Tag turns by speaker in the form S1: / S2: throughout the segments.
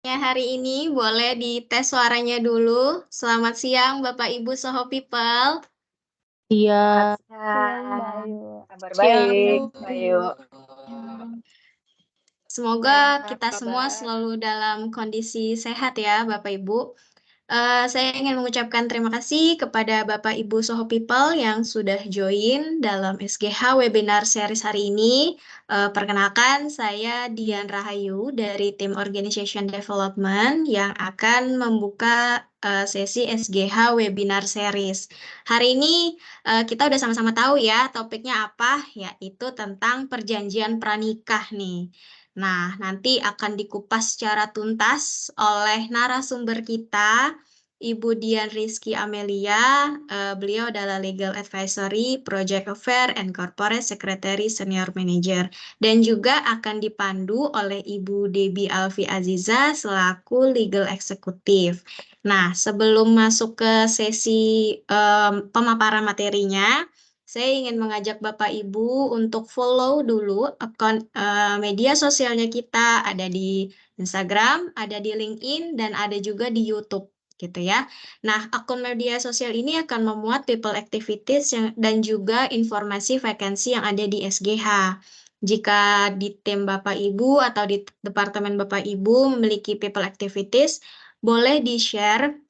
S1: Ya, hari ini boleh dites suaranya dulu. Selamat siang Bapak Ibu Soho People.
S2: Selamat
S3: Iya, siang Mbak
S2: siang,
S3: Ayu.
S2: kabar
S1: Siang.
S2: baik, Mbak Ayu.
S1: Semoga kita
S2: Apa
S1: semua
S2: kabar?
S1: selalu dalam kondisi sehat ya Bapak Ibu. Saya ingin mengucapkan terima kasih kepada Bapak Ibu Soho People yang sudah join dalam SGH webinar series hari ini. Perkenalkan, saya Dian Rahayu dari tim Organization Development yang akan membuka sesi SGH webinar series. Hari ini kita udah sama-sama tahu ya topiknya apa, yaitu tentang perjanjian pranikah nih. Nah, nanti akan dikupas secara tuntas oleh narasumber kita, Ibu Dian Rizky Amelia. Beliau adalah Legal Advisory, Project Affair, and Corporate Secretary Senior Manager. Dan juga akan dipandu oleh Ibu Debbie Alfi Aziza selaku Legal Executive. Nah, sebelum masuk ke sesi pemaparan materinya, saya ingin mengajak Bapak Ibu untuk follow dulu akun media sosialnya kita, ada di Instagram, ada di LinkedIn, dan ada juga di YouTube gitu ya. Nah, akun media sosial ini akan memuat people activities dan juga informasi vakansi yang ada di SGH. Jika di tim Bapak Ibu atau di departemen Bapak Ibu memiliki people activities, boleh di-share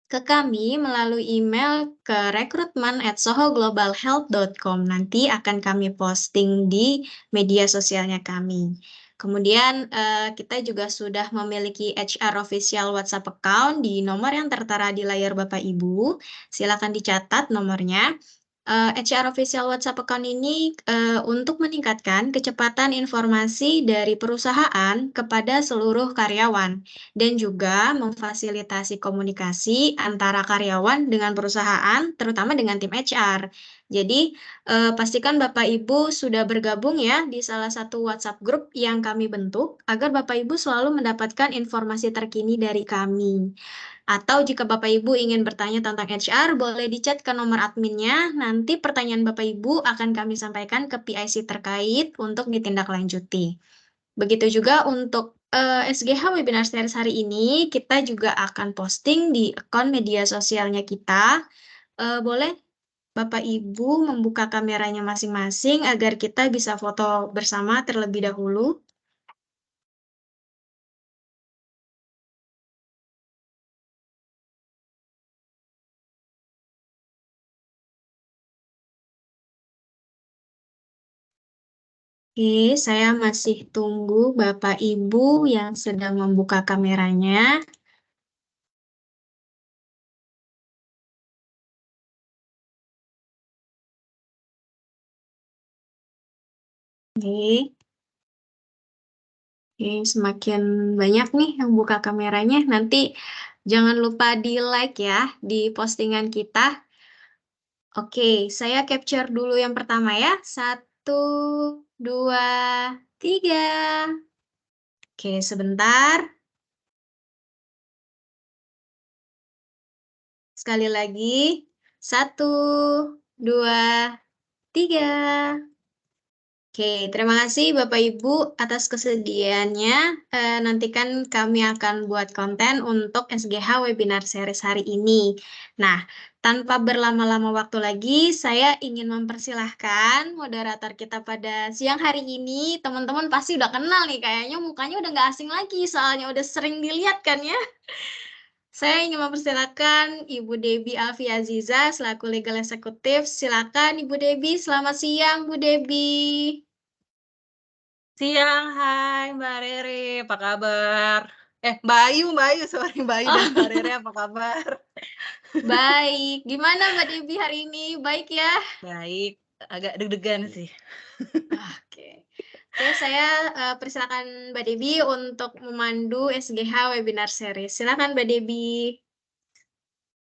S1: ke kami melalui email ke recruitment@sohoglobalhealth.com. Nanti akan kami posting di media sosialnya kami. Kemudian kita juga sudah memiliki HR official WhatsApp account di nomor yang tertera di layar Bapak Ibu. Silakan dicatat nomornya. HR official WhatsApp account ini untuk meningkatkan kecepatan informasi dari perusahaan kepada seluruh karyawan dan juga memfasilitasi komunikasi antara karyawan dengan perusahaan, terutama dengan tim HR. Jadi, pastikan Bapak Ibu sudah bergabung ya di salah satu WhatsApp group yang kami bentuk, agar Bapak Ibu selalu mendapatkan informasi terkini dari kami. Atau jika Bapak Ibu ingin bertanya tentang HR, boleh di-chat ke nomor adminnya. Nanti pertanyaan Bapak Ibu akan kami sampaikan ke PIC terkait untuk ditindaklanjuti. Begitu juga untuk SGH Webinar Series hari ini, kita juga akan posting di akun media sosialnya kita. Boleh Bapak Ibu membuka kameranya masing-masing agar kita bisa foto bersama terlebih dahulu. Oke, saya masih tunggu Bapak Ibu yang sedang membuka kameranya. Oke. Oke, semakin banyak nih yang buka kameranya. Nanti jangan lupa di-like ya di postingan kita. Oke, saya capture dulu yang pertama ya. 1, 2, 3. Oke, sebentar. Sekali lagi. 1, 2, 3. Oke, terima kasih Bapak Ibu atas kesediaannya. Nantikan kami akan buat konten untuk SGH Webinar Series hari ini. Nah, tanpa berlama-lama waktu lagi, saya ingin mempersilahkan moderator kita pada siang hari ini. Teman-teman pasti udah kenal nih, kayaknya mukanya udah nggak asing lagi, soalnya udah sering dilihat kan ya. Saya ingin mempersilahkan Ibu Debbie Alfi Aziza selaku Legal Eksekutif. Silakan Ibu Debbie, selamat siang Bu Debbie.
S2: Siang, hai Mbak Rere, apa kabar? Mbak Ayu, sorry Mbak Ayu dan Mbak Rere, apa kabar?
S1: Baik, gimana Mbak Debbie hari ini? Baik ya?
S2: Baik, agak deg-degan sih.
S1: Oke. Oke, saya persilakan Mbak Debbie untuk memandu SGH Webinar Series. Silakan Mbak Debbie.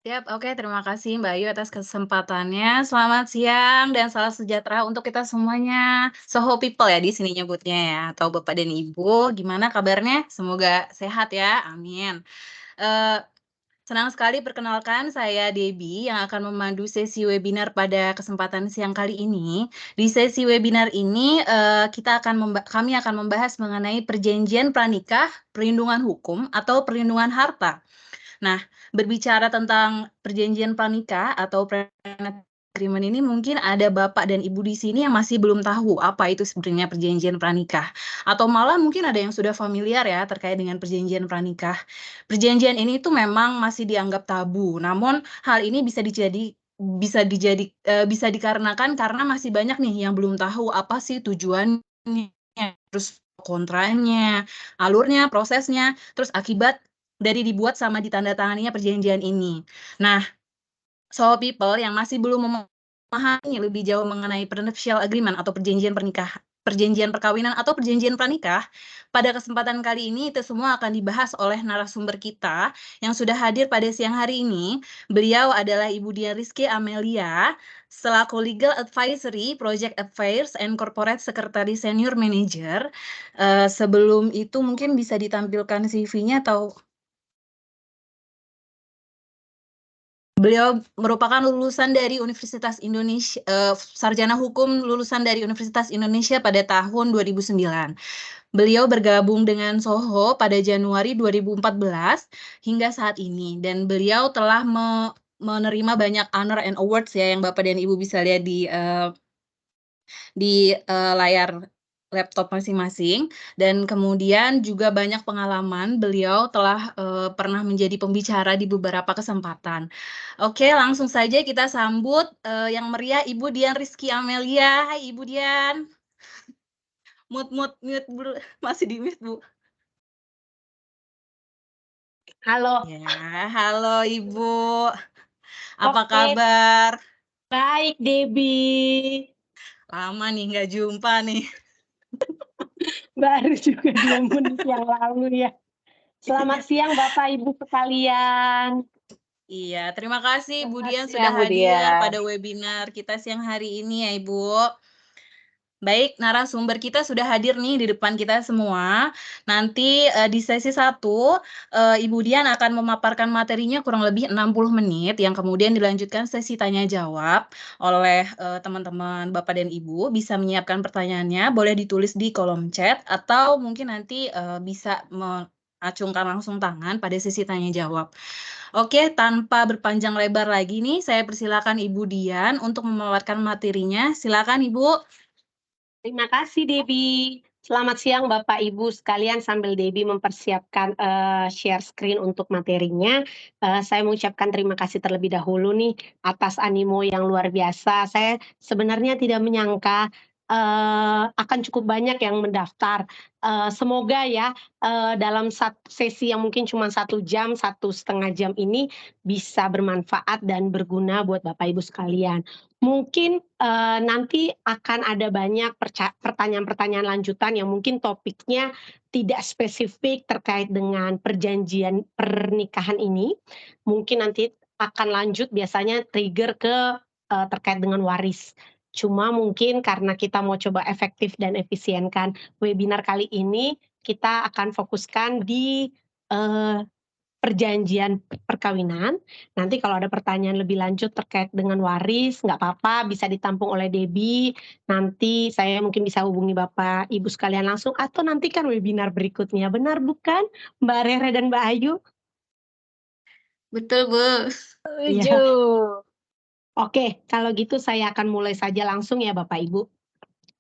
S2: Siap, oke, terima kasih Mbak Ayu atas kesempatannya. Selamat siang dan salam sejahtera untuk kita semuanya. Soho People ya di sini nyebutnya ya, atau Bapak dan Ibu. Gimana kabarnya? Semoga sehat ya, amin. Senang sekali perkenalkan saya Debbie yang akan memandu sesi webinar pada kesempatan siang kali ini. Di sesi webinar ini kami akan membahas mengenai perjanjian pranikah, perlindungan hukum atau perlindungan harta. Nah, berbicara tentang perjanjian pranikah atau prenuptial agreement ini mungkin ada Bapak dan Ibu di sini yang masih belum tahu apa itu sebenarnya perjanjian pranikah. Atau malah mungkin ada yang sudah familiar ya terkait dengan perjanjian pranikah. Perjanjian ini tuh memang masih dianggap tabu. Namun hal ini bisa dikarenakan karena masih banyak nih yang belum tahu apa sih tujuannya, terus kontranya, alurnya, prosesnya, terus akibat dari dibuat sama ditandatanganinya perjanjian ini. Nah, so people yang masih belum memahami lebih jauh mengenai prenuptial agreement atau perjanjian perkawinan atau perjanjian pranikah, pada kesempatan kali ini itu semua akan dibahas oleh narasumber kita yang sudah hadir pada siang hari ini. Beliau adalah Ibu Dian Rizky Amelia, selaku Legal Advisory, Project Affairs, and Corporate Secretary Senior Manager. Sebelum itu mungkin bisa ditampilkan CV-nya atau beliau merupakan lulusan dari Universitas Indonesia, sarjana hukum lulusan dari Universitas Indonesia pada tahun 2009. Beliau bergabung dengan Soho pada Januari 2014 hingga saat ini, dan beliau telah menerima banyak honor and awards ya yang Bapak dan Ibu bisa lihat di layar laptop masing-masing, dan kemudian juga banyak pengalaman beliau telah pernah menjadi pembicara di beberapa kesempatan. Oke, langsung saja kita sambut yang meriah Ibu Dian Rizky Amelia. Hai Ibu Dian. Mute dulu, masih di mute Bu.
S3: Halo.
S2: Ya, halo Ibu. Apa
S3: Oke,
S2: kabar?
S3: baik Debbie.
S2: Lama nih nggak jumpa nih.
S3: Baru juga 2 menit yang lalu ya. Selamat siang Bapak Ibu sekalian.
S2: Iya, terima kasih Bu
S3: Selamat
S2: Dian sudah
S3: siang Bu
S2: hadir
S3: Dian.
S2: pada webinar kita siang hari ini ya Ibu. Baik, narasumber kita sudah hadir nih di depan kita semua. Nanti di sesi 1, Ibu Dian akan memaparkan materinya kurang lebih 60 menit, yang kemudian dilanjutkan sesi tanya jawab oleh teman-teman Bapak dan Ibu. Bisa menyiapkan pertanyaannya, boleh ditulis di kolom chat, atau mungkin nanti bisa mengacungkan langsung tangan pada sesi tanya jawab. Oke, tanpa berpanjang lebar lagi nih, saya persilakan Ibu Dian untuk memaparkan materinya. Silakan Ibu.
S3: Terima kasih Debbie. Selamat siang Bapak Ibu sekalian, sambil Debbie mempersiapkan share screen untuk materinya. Saya mengucapkan terima kasih terlebih dahulu nih atas animo yang luar biasa. Saya sebenarnya tidak menyangka akan cukup banyak yang mendaftar. Semoga ya dalam sesi yang mungkin cuma 1 jam, 1,5 jam ini bisa bermanfaat dan berguna buat Bapak Ibu sekalian. Mungkin nanti akan ada banyak pertanyaan-pertanyaan lanjutan yang mungkin topiknya tidak spesifik terkait dengan perjanjian pernikahan ini. Mungkin nanti akan lanjut biasanya trigger ke terkait dengan waris. Cuma mungkin karena kita mau coba efektif dan efisienkan webinar kali ini, kita akan fokuskan di perjanjian perkawinan. Nanti kalau ada pertanyaan lebih lanjut terkait dengan waris, nggak apa-apa, bisa ditampung oleh Debbie. Nanti saya mungkin bisa hubungi Bapak Ibu sekalian langsung, atau nantikan webinar berikutnya. Benar bukan, Mbak Rere dan Mbak Ayu?
S1: Betul, Bu.
S3: Iya.
S2: Setuju.
S3: Oke, kalau gitu saya akan mulai saja langsung ya Bapak Ibu.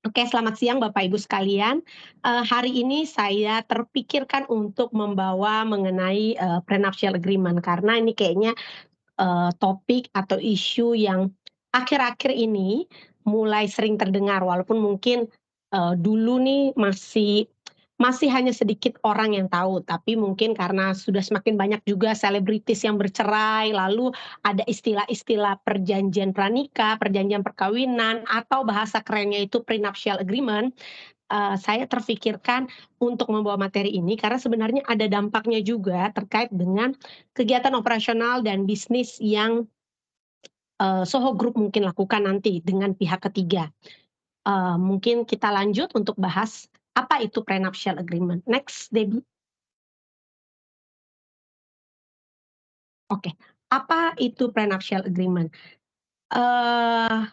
S3: Oke, selamat siang Bapak Ibu sekalian. Hari ini saya terpikirkan untuk membawa mengenai prenuptial agreement, karena ini kayaknya topik atau isu yang akhir-akhir ini mulai sering terdengar, walaupun mungkin dulu nih masih hanya sedikit orang yang tahu, tapi mungkin karena sudah semakin banyak juga selebritis yang bercerai, lalu ada istilah-istilah perjanjian pranikah, perjanjian perkawinan, atau bahasa kerennya itu prenuptial agreement. Saya terfikirkan untuk membawa materi ini karena sebenarnya ada dampaknya juga terkait dengan kegiatan operasional dan bisnis yang Soho Group mungkin lakukan nanti dengan pihak ketiga. Mungkin kita lanjut untuk bahas apa itu prenuptial agreement. Next, Debbie. Oke, apa itu prenuptial agreement? Eee,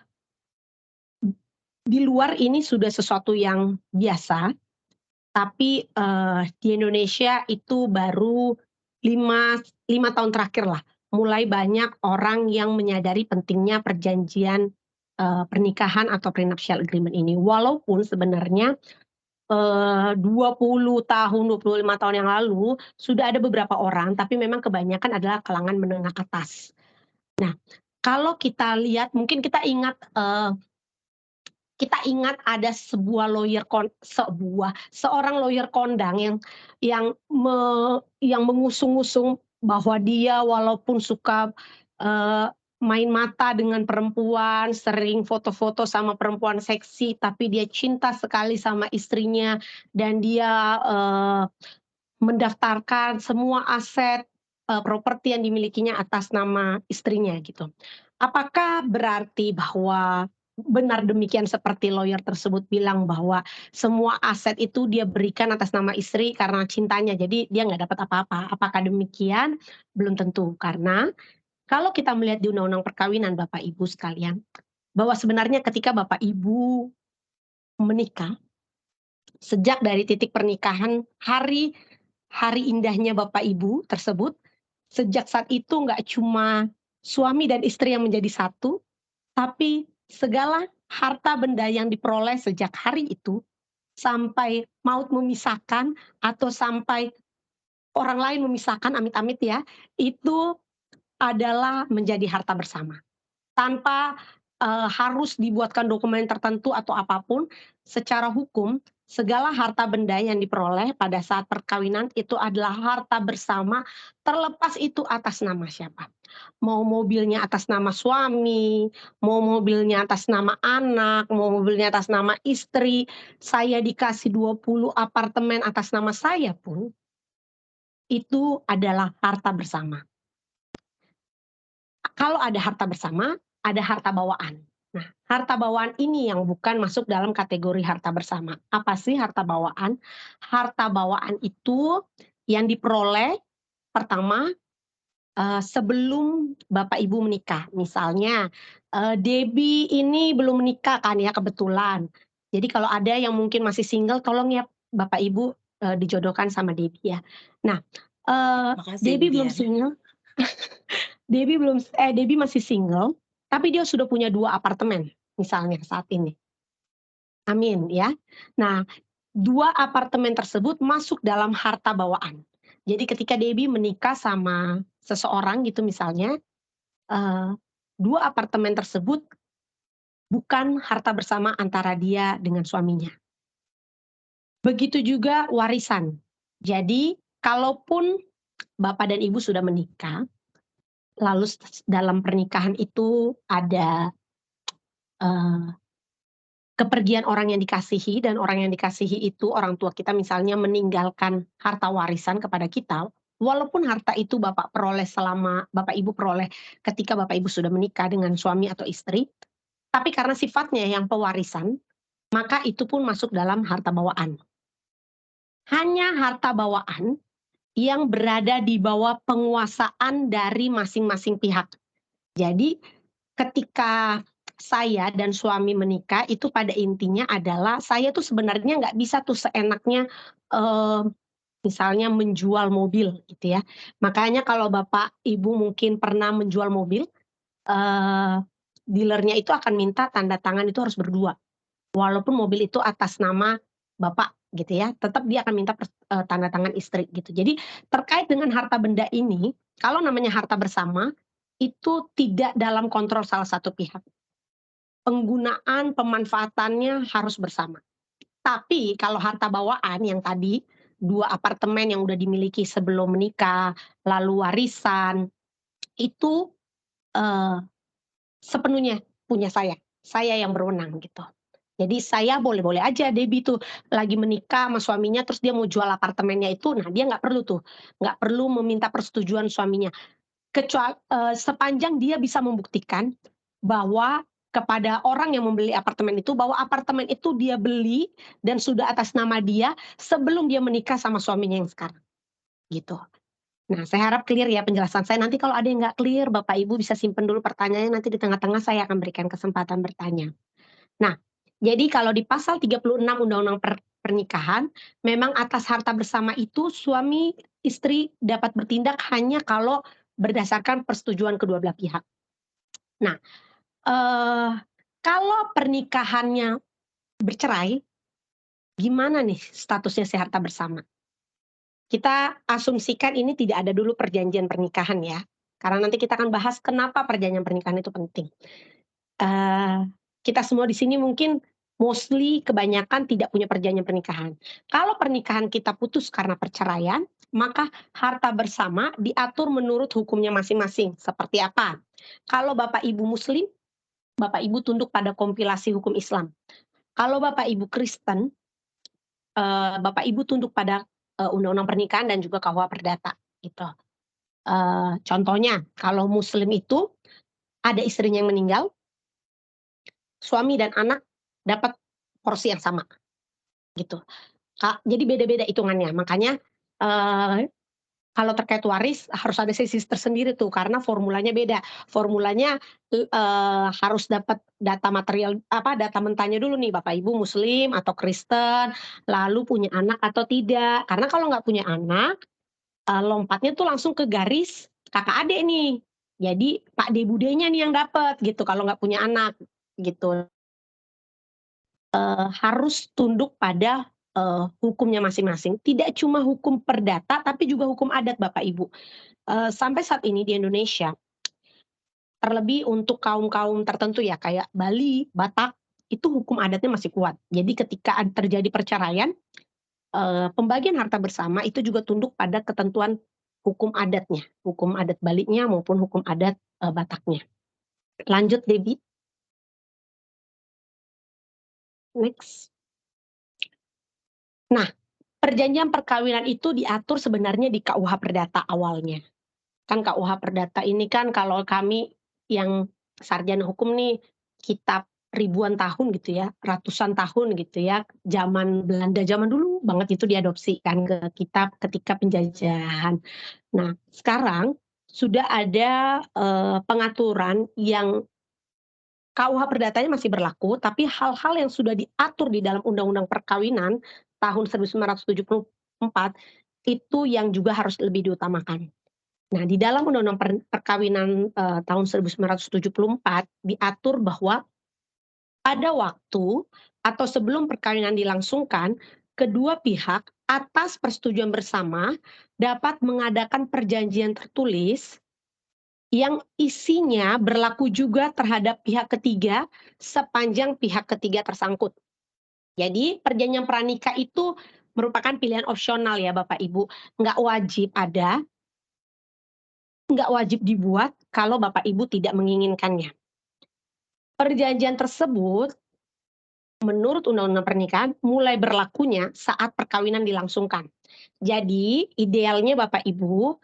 S3: di luar ini sudah sesuatu yang biasa, tapi, di Indonesia itu baru 5 5 tahun terakhir lah, mulai banyak orang yang menyadari pentingnya perjanjian, pernikahan atau prenuptial agreement ini. Walaupun sebenarnya 20 tahun, 25 tahun yang lalu, sudah ada beberapa orang, tapi memang kebanyakan adalah kalangan menengah atas. Nah, kalau kita lihat mungkin kita ingat ada seorang lawyer kondang yang mengusung-usung bahwa dia walaupun suka, eee, main mata dengan perempuan, sering foto-foto sama perempuan seksi, tapi dia cinta sekali sama istrinya dan dia, mendaftarkan semua aset, properti yang dimilikinya atas nama istrinya gitu. Apakah berarti bahwa benar demikian seperti lawyer tersebut bilang bahwa semua aset itu dia berikan atas nama istri karena cintanya, jadi dia nggak dapat apa-apa? Apakah demikian? Belum tentu, karena kalau kita melihat di undang-undang perkawinan Bapak Ibu sekalian, bahwa sebenarnya ketika Bapak Ibu menikah, sejak dari titik pernikahan, hari hari indahnya Bapak Ibu tersebut, sejak saat itu nggak cuma suami dan istri yang menjadi satu, tapi segala harta benda yang diperoleh sejak hari itu, sampai maut memisahkan atau sampai orang lain memisahkan, amit-amit ya, itu adalah menjadi harta bersama. Tanpa, harus dibuatkan dokumen tertentu atau apapun, secara hukum, segala harta benda yang diperoleh pada saat perkawinan itu adalah harta bersama, terlepas itu atas nama siapa. Mau mobilnya atas nama suami, mau mobilnya atas nama anak, mau mobilnya atas nama istri, saya dikasih 20 apartemen atas nama saya pun, itu adalah harta bersama. Kalau ada harta bersama, ada harta bawaan. Nah, harta bawaan ini yang bukan masuk dalam kategori harta bersama. Apa sih harta bawaan? Harta bawaan itu yang diperoleh pertama, sebelum Bapak Ibu menikah. Misalnya, Debbie ini belum menikah kan ya kebetulan. Jadi kalau ada yang mungkin masih single tolong ya Bapak Ibu, dijodohkan sama Debbie ya. Nah,
S2: Makasih Bu
S3: Debbie belum
S2: Dian.
S3: single Debbie masih single, tapi dia sudah punya 2 apartemen misalnya saat ini. Amin ya. Nah, 2 apartemen tersebut masuk dalam harta bawaan. Jadi ketika Debbie menikah sama seseorang gitu misalnya, eee, 2 apartemen tersebut bukan harta bersama antara dia dengan suaminya. Begitu juga warisan. Jadi kalaupun Bapak dan Ibu sudah menikah, lalu dalam pernikahan itu ada, eee, kepergian orang yang dikasihi dan orang yang dikasihi itu orang tua kita misalnya meninggalkan harta warisan kepada kita, walaupun harta itu Bapak Ibu peroleh ketika Bapak Ibu sudah menikah dengan suami atau istri, tapi karena sifatnya yang pewarisan, maka itu pun masuk dalam harta bawaan. Hanya harta bawaan yang berada di bawah penguasaan dari masing-masing pihak. Jadi ketika saya dan suami menikah itu pada intinya adalah saya tuh sebenarnya nggak bisa tuh seenaknya, eee, misalnya menjual mobil gitu ya. Makanya kalau Bapak Ibu mungkin pernah menjual mobil, eee, dealer-nya itu akan minta tanda tangan itu harus berdua. Walaupun mobil itu atas nama Bapak gitu ya, tetap dia akan minta tanda tangan istri gitu. Jadi terkait dengan harta benda ini, kalau namanya harta bersama, itu tidak dalam kontrol salah satu pihak. Penggunaan, pemanfaatannya harus bersama. Tapi kalau harta bawaan yang tadi, 2 apartemen yang udah dimiliki sebelum menikah, lalu warisan, itu, eee, sepenuhnya punya saya. Saya yang berwenang gitu. Jadi saya boleh-boleh aja Debbie tuh lagi menikah sama suaminya terus dia mau jual apartemennya itu, nah dia nggak perlu tuh, nggak perlu meminta persetujuan suaminya. Sepanjang dia bisa membuktikan bahwa kepada orang yang membeli apartemen itu, bahwa apartemen itu dia beli dan sudah atas nama dia sebelum dia menikah sama suaminya yang sekarang, gitu. Nah, saya harap clear ya penjelasan saya. Nanti kalau ada yang nggak clear, Bapak Ibu bisa simpen dulu pertanyaannya, nanti di tengah-tengah saya akan berikan kesempatan bertanya. Nah, jadi kalau di pasal 36 Undang-Undang Pernikahan, memang atas harta bersama itu suami istri dapat bertindak hanya kalau berdasarkan persetujuan kedua belah pihak. Nah, kalau pernikahannya bercerai, gimana nih statusnya si harta bersama? Kita asumsikan ini tidak ada dulu perjanjian pernikahan ya, karena nanti kita akan bahas kenapa perjanjian pernikahan itu penting. Kita semua di sini mungkin mostly kebanyakan tidak punya perjanjian pernikahan. Kalau pernikahan kita putus karena perceraian, maka harta bersama diatur menurut hukumnya masing-masing. Seperti apa? Kalau Bapak Ibu Muslim, Bapak Ibu tunduk pada kompilasi hukum Islam. Kalau Bapak Ibu Kristen, Bapak Ibu tunduk pada undang-undang pernikahan dan juga KUH Perdata gitu. Contohnya kalau Muslim itu ada istrinya yang meninggal, suami dan anak dapat porsi yang sama gitu. Jadi beda-beda hitungannya. Makanya kalau terkait waris harus ada sesi tersendiri tuh karena formulanya beda. Formulanya harus dapat data material data mentahnya dulu nih Bapak Ibu Muslim atau Kristen, lalu punya anak atau tidak. Karena kalau nggak punya anak, lompatnya tuh langsung ke garis kakak adik nih. Jadi Pak D Budenya nih yang dapat gitu kalau nggak punya anak gitu. Harus tunduk pada hukumnya masing-masing. Tidak cuma hukum perdata tapi juga hukum adat Bapak Ibu. Sampai saat ini di Indonesia, terlebih untuk kaum-kaum tertentu ya kayak Bali, Batak, itu hukum adatnya masih kuat. Jadi ketika terjadi perceraian, pembagian harta bersama itu juga tunduk pada ketentuan hukum adatnya, hukum adat Balinya maupun hukum adat Bataknya. Lanjut Debbie. Next. Nah, perjanjian perkawinan itu diatur sebenarnya di KUH Perdata awalnya. Kan KUH Perdata ini kan kalau kami yang sarjana hukum nih, kitab ribuan tahun gitu ya, ratusan tahun gitu ya, zaman Belanda zaman dulu banget itu diadopsi kan ke kitab ketika penjajahan. Nah, sekarang sudah ada pengaturan yang KUH Perdatanya masih berlaku, tapi hal-hal yang sudah diatur di dalam Undang-Undang Perkawinan tahun 1974 itu yang juga harus lebih diutamakan. Nah, di dalam Undang-Undang Perkawinan tahun 1974 diatur bahwa pada waktu atau sebelum perkawinan dilangsungkan, kedua pihak atas persetujuan bersama dapat mengadakan perjanjian tertulis yang isinya berlaku juga terhadap pihak ketiga sepanjang pihak ketiga tersangkut. Jadi perjanjian pranikah itu merupakan pilihan opsional ya Bapak Ibu, nggak wajib ada, nggak wajib dibuat kalau Bapak Ibu tidak menginginkannya. Perjanjian tersebut menurut Undang-Undang Pernikahan mulai berlakunya saat perkawinan dilangsungkan. Jadi idealnya Bapak Ibu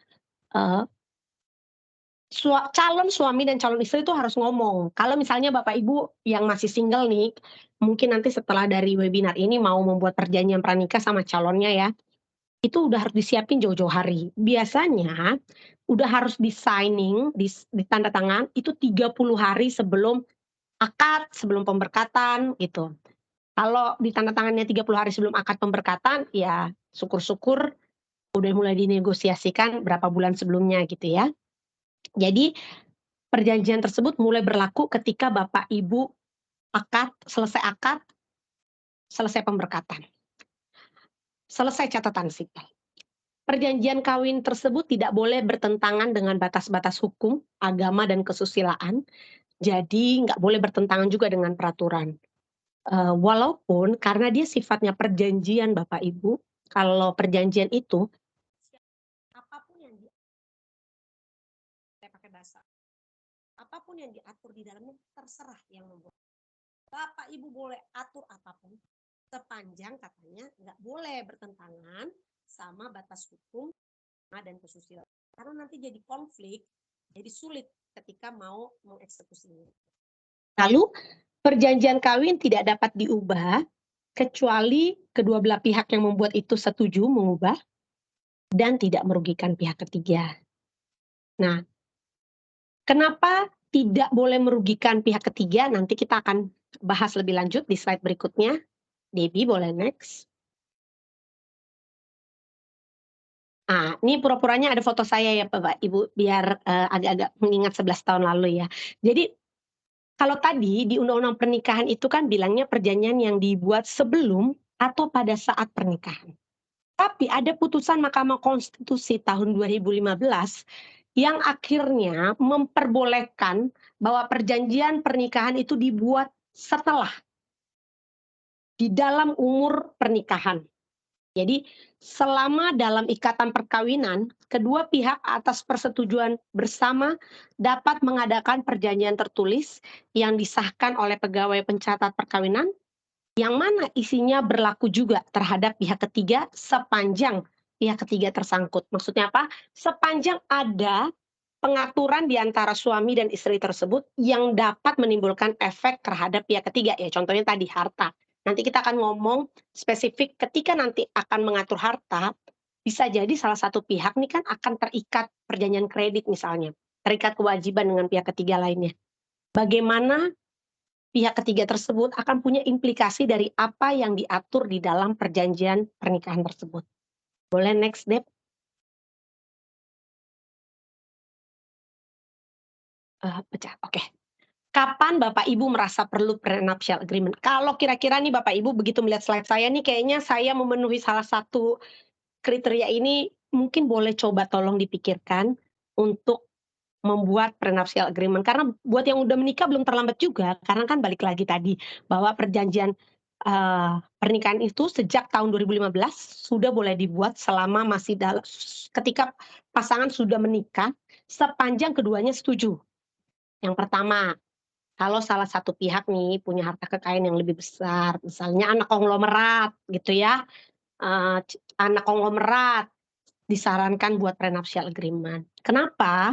S3: calon suami dan calon istri itu harus ngomong. Kalau misalnya Bapak Ibu yang masih single nih, mungkin nanti setelah dari webinar ini mau membuat perjanjian pranikah sama calonnya ya, itu udah harus disiapin jauh-jauh hari. Biasanya udah harus di-signing, ditanda tangan itu 30 hari sebelum akad, sebelum pemberkatan gitu. Kalau ditanda tangannya 30 hari sebelum akad pemberkatan, ya syukur-syukur udah mulai dinegosiasikan berapa bulan sebelumnya gitu ya. Jadi perjanjian tersebut mulai berlaku ketika Bapak Ibu akad, selesai pemberkatan. Selesai catatan sipil. Perjanjian kawin tersebut tidak boleh bertentangan dengan batas-batas hukum, agama, dan kesusilaan. Jadi nggak boleh bertentangan juga dengan peraturan. Walaupun karena dia sifatnya perjanjian Bapak Ibu, kalau perjanjian itu, apapun yang saya pakai bahasa, apapun yang diatur di dalamnya terserah yang membuat. Bapak Ibu boleh atur apapun, sepanjang katanya nggak boleh bertentangan sama batas hukum dan kesusilaan. Karena nanti jadi konflik, jadi sulit ketika mau mengeksekusinya. Lalu perjanjian kawin tidak dapat diubah kecuali kedua belah pihak yang membuat itu setuju mengubah dan tidak merugikan pihak ketiga. Nah, kenapa tidak boleh merugikan pihak ketiga? Nanti kita akan bahas lebih lanjut di slide berikutnya. Debbie, boleh next. Nah, ini pura-puranya ada foto saya ya Bapak Ibu, biar agak-agak mengingat 11 tahun lalu ya. Jadi, kalau tadi di Undang-Undang Pernikahan itu kan bilangnya perjanjian yang dibuat sebelum atau pada saat pernikahan. Tapi ada putusan Mahkamah Konstitusi tahun 2015 yang akhirnya memperbolehkan bahwa perjanjian pernikahan itu dibuat setelah, di dalam umur pernikahan. Jadi selama dalam ikatan perkawinan, kedua pihak atas persetujuan bersama dapat mengadakan perjanjian tertulis yang disahkan oleh pegawai pencatat perkawinan, yang mana isinya berlaku juga terhadap pihak ketiga sepanjang pihak ketiga tersangkut. Maksudnya apa? Sepanjang ada pengaturan di antara suami dan istri tersebut yang dapat menimbulkan efek terhadap pihak ketiga. Ya, contohnya tadi harta. Nanti kita akan ngomong spesifik ketika nanti akan mengatur harta, bisa jadi salah satu pihak nih kan akan terikat perjanjian kredit misalnya, terikat kewajiban dengan pihak ketiga lainnya. Bagaimana pihak ketiga tersebut akan punya implikasi dari apa yang diatur di dalam perjanjian pernikahan tersebut. Boleh next, Deb? Pecah, oke. Kapan Bapak Ibu merasa perlu prenuptial agreement? Kalau kira-kira nih Bapak Ibu begitu melihat slide saya nih kayaknya saya memenuhi salah satu kriteria ini, mungkin boleh coba tolong dipikirkan untuk membuat prenuptial agreement. Karena buat yang udah menikah belum terlambat juga, karena kan balik lagi tadi bahwa perjanjian pernikahan itu sejak tahun 2015 sudah boleh dibuat selama masih ketika pasangan sudah menikah sepanjang keduanya setuju. Yang pertama, kalau salah satu pihak nih punya harta kekayaan yang lebih besar, misalnya anak konglomerat gitu ya, anak konglomerat disarankan buat prenuptial agreement. Kenapa?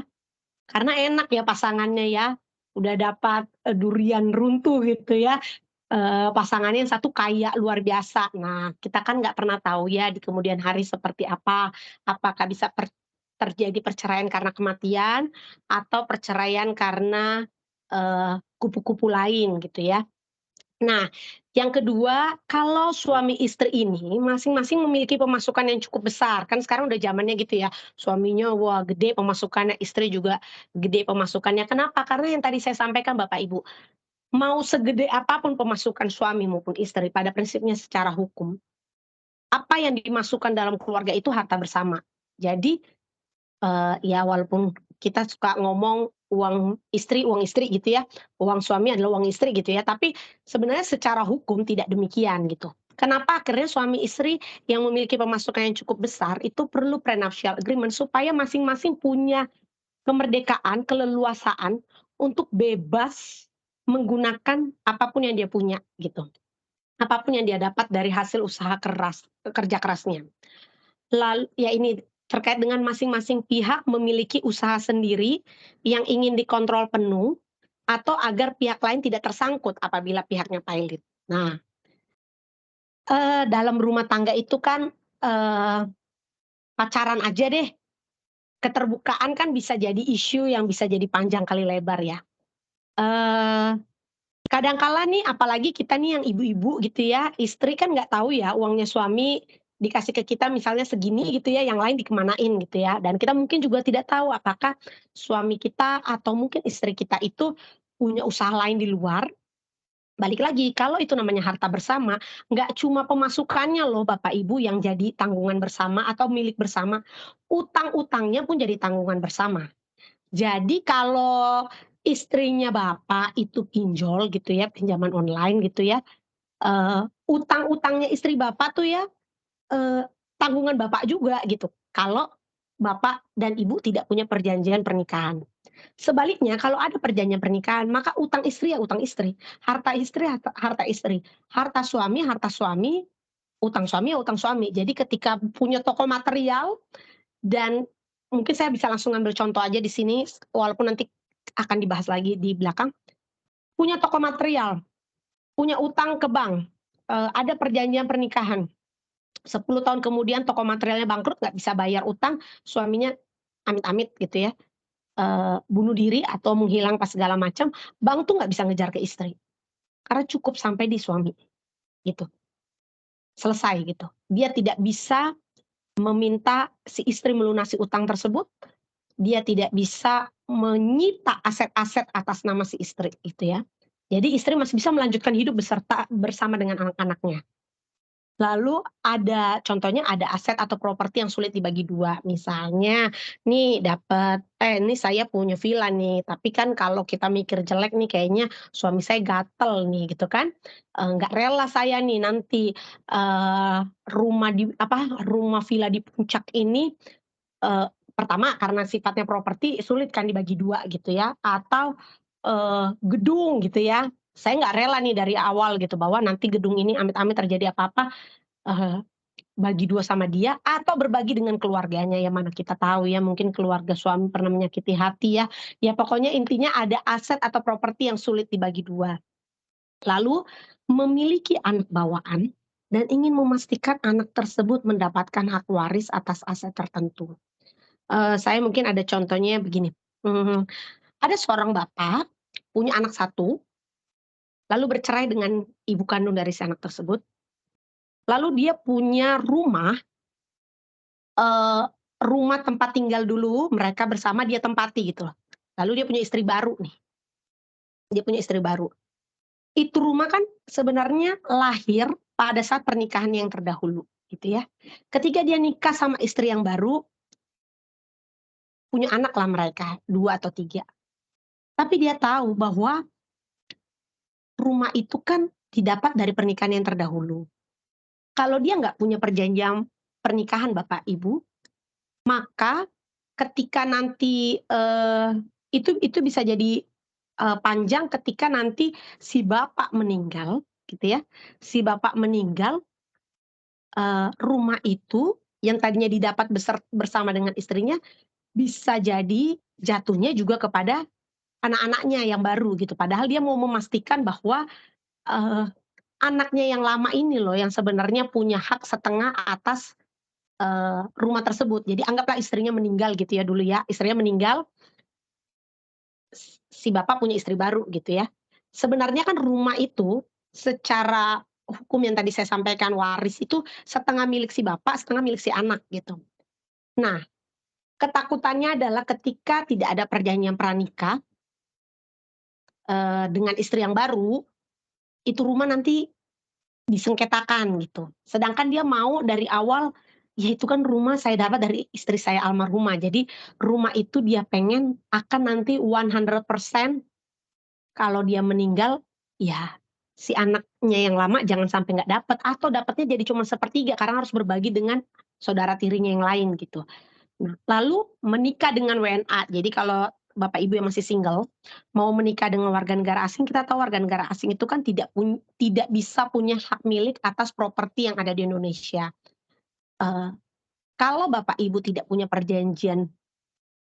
S3: Karena enak ya pasangannya ya, udah dapat, durian runtuh gitu ya, pasangannya yang satu kaya luar biasa. Nah, kita kan nggak pernah tahu ya di kemudian hari seperti apa, apakah bisa terjadi perceraian karena kematian atau perceraian karena, kupu-kupu lain gitu ya. Nah, yang kedua, kalau suami istri ini masing-masing memiliki pemasukan yang cukup besar, kan sekarang udah zamannya gitu ya, suaminya wah gede pemasukannya, istri juga gede pemasukannya. Kenapa? Karena yang tadi saya sampaikan Bapak Ibu, mau segede apapun pemasukan suami maupun istri, pada prinsipnya secara hukum, apa yang dimasukkan dalam keluarga itu harta bersama. Jadi, ya walaupun kita suka ngomong uang istri gitu ya, uang suami adalah uang istri gitu ya, tapi sebenarnya secara hukum tidak demikian gitu. Kenapa akhirnya suami istri yang memiliki pemasukan yang cukup besar itu perlu prenuptial agreement supaya masing-masing punya kemerdekaan, keleluasaan untuk bebas menggunakan apapun yang dia punya gitu. Apapun yang dia dapat dari hasil usaha keras, kerja kerasnya. Lalu ya ini terkait dengan masing-masing pihak memiliki usaha sendiri yang ingin dikontrol penuh atau agar pihak lain tidak tersangkut apabila pihaknya pilot. Nah, dalam rumah tangga itu kan, pacaran aja deh, keterbukaan kan bisa jadi isu yang bisa jadi panjang kali lebar ya. Eee, kadang kala nih apalagi kita nih yang ibu-ibu gitu ya, istri kan nggak tahu ya uangnya suami dikasih ke kita misalnya segini gitu ya, yang lain dikemanain gitu ya, dan kita mungkin juga tidak tahu apakah suami kita atau mungkin istri kita itu punya usaha lain di luar. Balik lagi, kalau itu namanya harta bersama, nggak cuma pemasukannya loh Bapak Ibu yang jadi tanggungan bersama atau milik bersama, utang-utangnya pun jadi tanggungan bersama. Jadi kalau istrinya Bapak itu pinjol gitu ya, pinjaman online gitu ya, utang-utangnya istri Bapak tuh ya, tanggungan Bapak juga gitu, kalau Bapak dan Ibu tidak punya perjanjian pernikahan. Sebaliknya kalau ada perjanjian pernikahan, maka utang istri ya utang istri, harta istri harta istri, harta suami, utang suami ya utang suami. Jadi ketika punya toko material dan mungkin saya bisa langsung ambil contoh aja di sini, walaupun nanti akan dibahas lagi di belakang. Punya toko material, punya utang ke bank, ada perjanjian pernikahan. 10 tahun kemudian toko materialnya bangkrut, nggak bisa bayar utang, suaminya amit-amit gitu ya, bunuh diri atau menghilang pas segala macam, bank tuh nggak bisa ngejar ke istri, karena cukup sampai di suami, gitu. Selesai gitu. Dia tidak bisa meminta si istri melunasi utang tersebut, dia tidak bisa menyita aset-aset atas nama si istri, gitu ya. Jadi istri masih bisa melanjutkan hidup bersama dengan anak-anaknya. Lalu ada contohnya ada aset atau properti yang sulit dibagi 2, misalnya nih ini saya punya villa nih, tapi kan kalau kita mikir jelek nih kayaknya suami saya gatel nih gitu kan, nggak rela saya nih nanti, rumah villa di puncak ini, eee, pertama karena sifatnya properti sulit kan dibagi 2 gitu ya, atau, gedung gitu ya, saya nggak rela nih dari awal gitu bahwa nanti gedung ini amit-amit terjadi apa-apa, eee, bagi 2 sama dia atau berbagi dengan keluarganya, yang mana kita tahu ya mungkin keluarga suami pernah menyakiti hati ya. Ya pokoknya intinya ada aset atau properti yang sulit dibagi 2. Lalu memiliki anak bawaan dan ingin memastikan anak tersebut mendapatkan hak waris atas aset tertentu. Saya mungkin ada contohnya begini, ada seorang bapak punya anak satu, lalu bercerai dengan ibu kandung dari si anak tersebut, lalu dia punya Eee, rumah tempat tinggal dulu mereka bersama dia tempati gitu loh. Lalu dia punya istri baru nih, dia punya istri baru. Itu rumah kan sebenarnya lahir pada saat pernikahannya yang terdahulu gitu ya. Ketika dia nikah sama istri yang baru, punya anak lah mereka 2 atau 3. Tapi dia tahu bahwa rumah itu kan didapat dari pernikahan yang terdahulu. Kalau dia nggak punya perjanjian pernikahan Bapak Ibu, maka ketika nanti, itu bisa jadi, panjang ketika nanti si bapak meninggal, gitu ya. Si bapak meninggal, rumah itu yang tadinya didapat bersama dengan istrinya, bisa jadi jatuhnya juga kepada anak-anaknya yang baru gitu. Padahal dia mau memastikan bahwa, eee, anaknya yang lama ini loh yang sebenarnya punya hak setengah atas, rumah tersebut. Jadi anggaplah istrinya meninggal gitu ya dulu ya, istrinya meninggal, si bapak punya istri baru gitu ya. Sebenarnya kan rumah itu secara hukum yang tadi saya sampaikan waris itu setengah milik si bapak, setengah milik si anak gitu. Nah, ketakutannya adalah ketika tidak ada perjanjian pranikah, dengan istri yang baru, itu rumah nanti disengketakan gitu. Sedangkan dia mau dari awal, ya itu kan rumah saya dapat dari istri saya almarhumah. Jadi rumah itu dia pengen akan nanti 100% kalau dia meninggal, ya si anaknya yang lama jangan sampai nggak dapat atau dapatnya jadi cuma sepertiga karena harus berbagi dengan saudara tirinya yang lain gitu. Nah, lalu menikah dengan WNA. Jadi kalau Bapak Ibu yang masih single, mau menikah dengan warga negara asing, kita tahu warga negara asing itu kan tidak bisa punya hak milik atas properti yang ada di Indonesia. Eee, kalau Bapak Ibu tidak punya perjanjian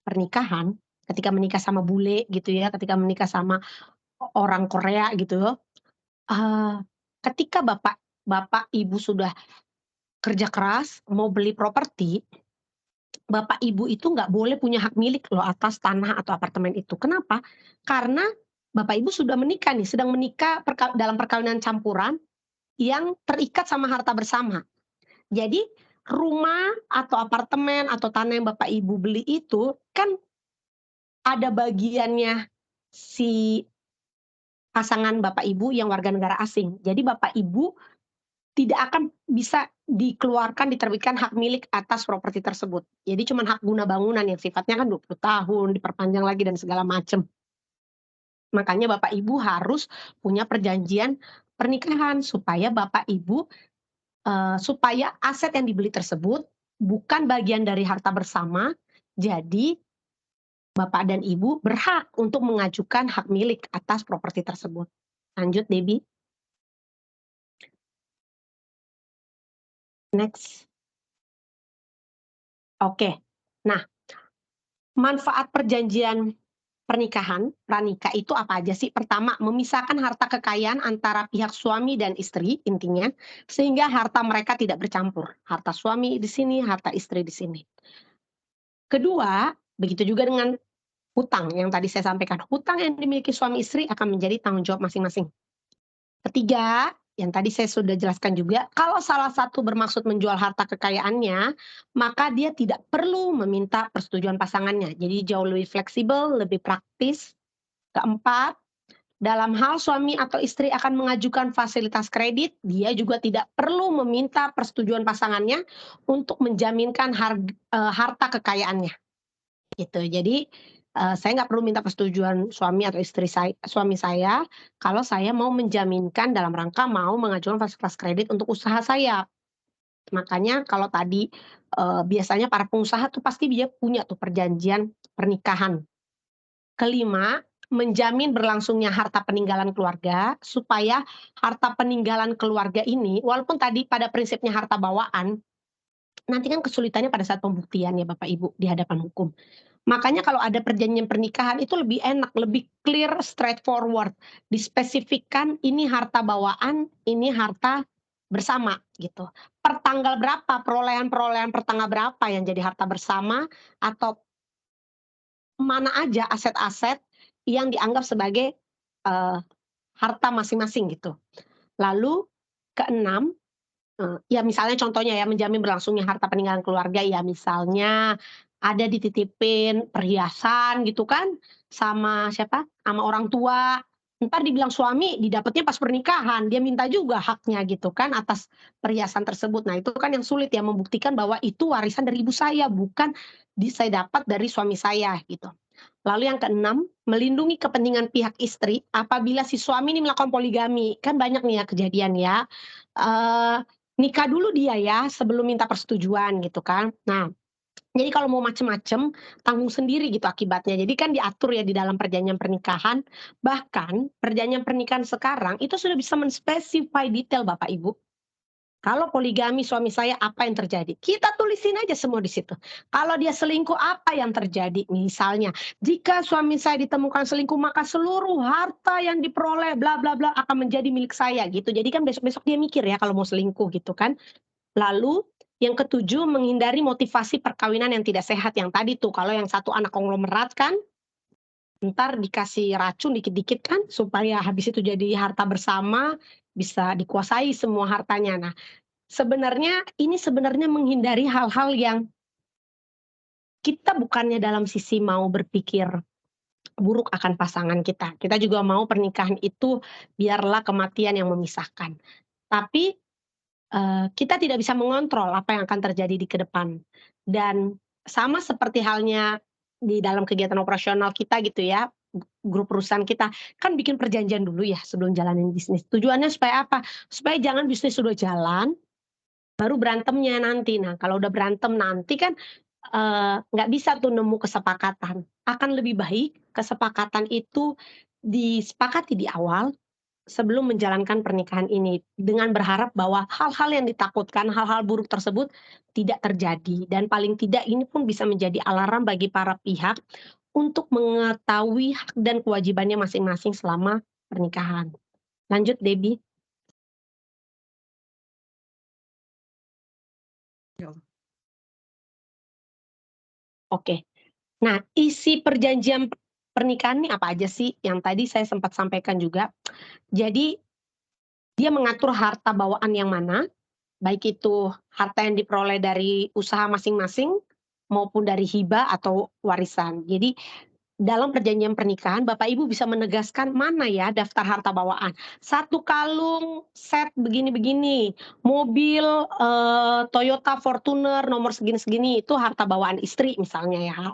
S3: pernikahan, ketika menikah sama bule gitu ya, ketika menikah sama orang Korea gitu, Eee, ketika Bapak Bapak, Ibu sudah kerja keras, mau beli properti, Bapak, Ibu itu nggak boleh punya hak milik loh atas tanah atau apartemen itu. Kenapa? Karena Bapak, Ibu sudah menikah nih, sedang menikah dalam perkawinan campuran yang terikat sama harta bersama. Jadi, rumah atau apartemen atau tanah yang Bapak, Ibu beli itu kan ada bagiannya si pasangan Bapak, Ibu yang warga negara asing. Jadi Bapak, Ibu tidak akan bisa diterbitkan hak milik atas properti tersebut. Jadi cuman hak guna bangunan yang sifatnya kan 20 tahun, diperpanjang lagi dan segala macam. Makanya Bapak Ibu harus punya perjanjian pernikahan supaya Bapak Ibu, supaya aset yang dibeli tersebut bukan bagian dari harta bersama, jadi Bapak dan Ibu berhak untuk mengajukan hak milik atas properti tersebut. Lanjut Debbie, next. Oke. Nah, manfaat perjanjian pernikahan, pranikah itu apa aja sih? Pertama, memisahkan harta kekayaan antara pihak suami dan istri intinya, sehingga harta mereka tidak bercampur. Harta suami di sini, harta istri di sini. Kedua, begitu juga dengan hutang yang tadi saya sampaikan. Hutang yang dimiliki suami istri akan menjadi tanggung jawab masing-masing. Ketiga, yang tadi saya sudah jelaskan juga, kalau salah satu bermaksud menjual harta kekayaannya, maka dia tidak perlu meminta persetujuan pasangannya. Jadi jauh lebih fleksibel, lebih praktis. Keempat, dalam hal suami atau istri akan mengajukan fasilitas kredit, dia juga tidak perlu meminta persetujuan pasangannya untuk menjaminkan harta kekayaannya. Gitu. Jadi saya nggak perlu minta persetujuan suami atau suami saya kalau saya mau menjaminkan dalam rangka mau mengajukan fasilitas kredit untuk usaha saya. Makanya kalau tadi biasanya para pengusaha tuh pasti dia punya tuh perjanjian pernikahan. Kelima, menjamin berlangsungnya harta peninggalan keluarga supaya harta peninggalan keluarga ini walaupun tadi pada prinsipnya harta bawaan, nanti kan kesulitannya pada saat pembuktian ya Bapak Ibu di hadapan hukum. Makanya kalau ada perjanjian pernikahan itu lebih enak, lebih clear, straightforward. Dispesifikkan ini harta bawaan, ini harta bersama gitu. Per tanggal berapa, perolehan-perolehan per tanggal berapa yang jadi harta bersama atau mana aja aset-aset yang dianggap sebagai harta masing-masing gitu. Lalu keenam, ya misalnya contohnya ya menjamin berlangsungnya harta peninggalan keluarga ya misalnya ada dititipin perhiasan gitu kan sama siapa, sama orang tua, entar dibilang suami didapatnya pas pernikahan, dia minta juga haknya gitu kan atas perhiasan tersebut. Nah itu kan yang sulit ya membuktikan bahwa itu warisan dari ibu saya bukan saya dapat dari suami saya gitu. Lalu yang keenam, melindungi kepentingan pihak istri apabila si suami ini melakukan poligami. Kan banyak nih ya kejadian ya, nikah dulu dia ya sebelum minta persetujuan gitu kan. Nah, jadi kalau mau macem-macem, tanggung sendiri gitu akibatnya. Jadi kan diatur ya di dalam perjanjian pernikahan, bahkan perjanjian pernikahan sekarang itu sudah bisa menspesify detail Bapak Ibu. Kalau poligami suami saya apa yang terjadi? Kita tulisin aja semua di situ. Kalau dia selingkuh apa yang terjadi? Misalnya, jika suami saya ditemukan selingkuh maka seluruh harta yang diperoleh bla bla bla akan menjadi milik saya gitu. Jadi kan besok-besok dia mikir ya kalau mau selingkuh gitu kan. Lalu yang ketujuh menghindari motivasi perkawinan yang tidak sehat yang tadi tuh. Kalau yang satu anak konglomerat kan ntar dikasih racun dikit-dikit kan supaya habis itu jadi harta bersama bisa dikuasai semua hartanya. Nah, sebenarnya menghindari hal-hal yang kita bukannya dalam sisi mau berpikir buruk akan pasangan kita. Kita juga mau pernikahan itu biarlah kematian yang memisahkan. Tapi kita tidak bisa mengontrol apa yang akan terjadi di ke depan. Dan sama seperti halnya di dalam kegiatan operasional kita gitu ya, grup perusahaan kita, kan bikin perjanjian dulu ya sebelum jalanin bisnis. Tujuannya supaya apa? Supaya jangan bisnis sudah jalan, baru berantemnya nanti. Nah, kalau udah berantem nanti kan, nggak bisa tuh nemu kesepakatan. Akan lebih baik kesepakatan itu disepakati di awal, sebelum menjalankan pernikahan ini, dengan berharap bahwa hal-hal yang ditakutkan, hal-hal buruk tersebut tidak terjadi dan paling tidak ini pun bisa menjadi alarm bagi para pihak untuk mengetahui hak dan kewajibannya masing-masing selama pernikahan. Lanjut Debbie. Oke. Nah, isi perjanjian pernikahan ini apa aja sih? Yang tadi saya sempat sampaikan juga. Jadi, dia mengatur harta bawaan yang mana, baik itu harta yang diperoleh dari usaha masing-masing, maupun dari hibah atau warisan. Jadi, dalam perjanjian pernikahan Bapak Ibu bisa menegaskan mana ya daftar harta bawaan. 1 kalung set begini-begini, mobil, Toyota Fortuner nomor segini-segini itu harta bawaan istri misalnya ya.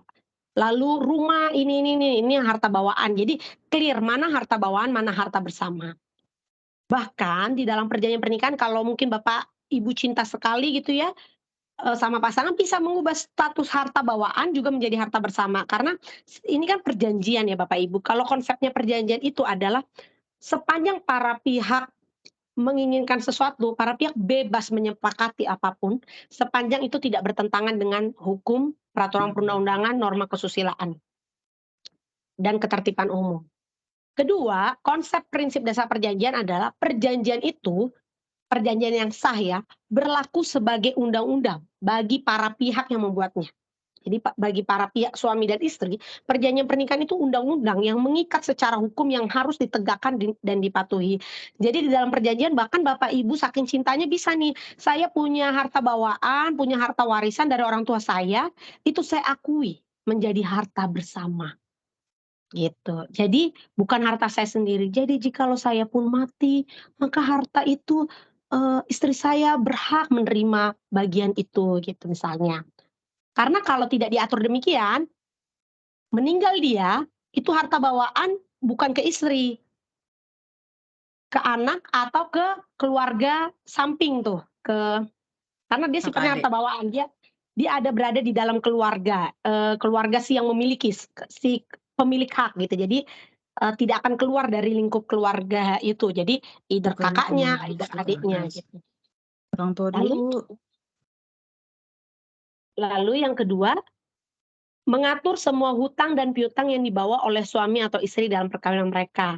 S3: Lalu rumah ini harta bawaan. Jadi clear mana harta bawaan, mana harta bersama. Bahkan di dalam perjanjian pernikahan kalau mungkin Bapak Ibu cinta sekali gitu ya, sama pasangan bisa mengubah status harta bawaan juga menjadi harta bersama. Karena ini kan perjanjian ya Bapak Ibu. Kalau konsepnya perjanjian itu adalah sepanjang para pihak menginginkan sesuatu, para pihak bebas menyepakati apapun, sepanjang itu tidak bertentangan dengan hukum, peraturan perundang-undangan, norma kesusilaan. dan ketertiban umum. Kedua, konsep prinsip dasar perjanjian adalah perjanjian itu, perjanjian yang sah ya, berlaku sebagai undang-undang bagi para pihak yang membuatnya. Jadi bagi para pihak suami dan istri, perjanjian pernikahan itu undang-undang yang mengikat secara hukum yang harus ditegakkan dan dipatuhi. Jadi di dalam perjanjian bahkan Bapak Ibu saking cintanya bisa nih, saya punya harta bawaan, punya harta warisan dari orang tua saya, itu saya akui menjadi harta bersama. Gitu. Jadi bukan harta saya sendiri. Jadi jikalau saya pun mati, maka harta itu, istri saya berhak menerima bagian itu gitu misalnya. Karena kalau tidak diatur demikian, meninggal dia, itu harta bawaan bukan ke istri, ke anak atau ke keluarga samping tuh, karena dia
S2: Kakak
S3: sifatnya
S2: adik.
S3: harta bawaan, dia ada berada di dalam keluarga, keluarga si yang memiliki, si pemilik hak gitu. Jadi, tidak akan keluar dari lingkup keluarga itu. Jadi either
S2: Bukan
S3: kakaknya,
S2: pengurus
S3: either
S2: gitu.
S3: adiknya
S2: Nice.
S3: gitu.
S2: Orang tua
S3: Lalu
S2: dulu.
S3: lalu yang kedua, mengatur semua hutang dan piutang yang dibawa oleh suami atau istri dalam perkawinan mereka.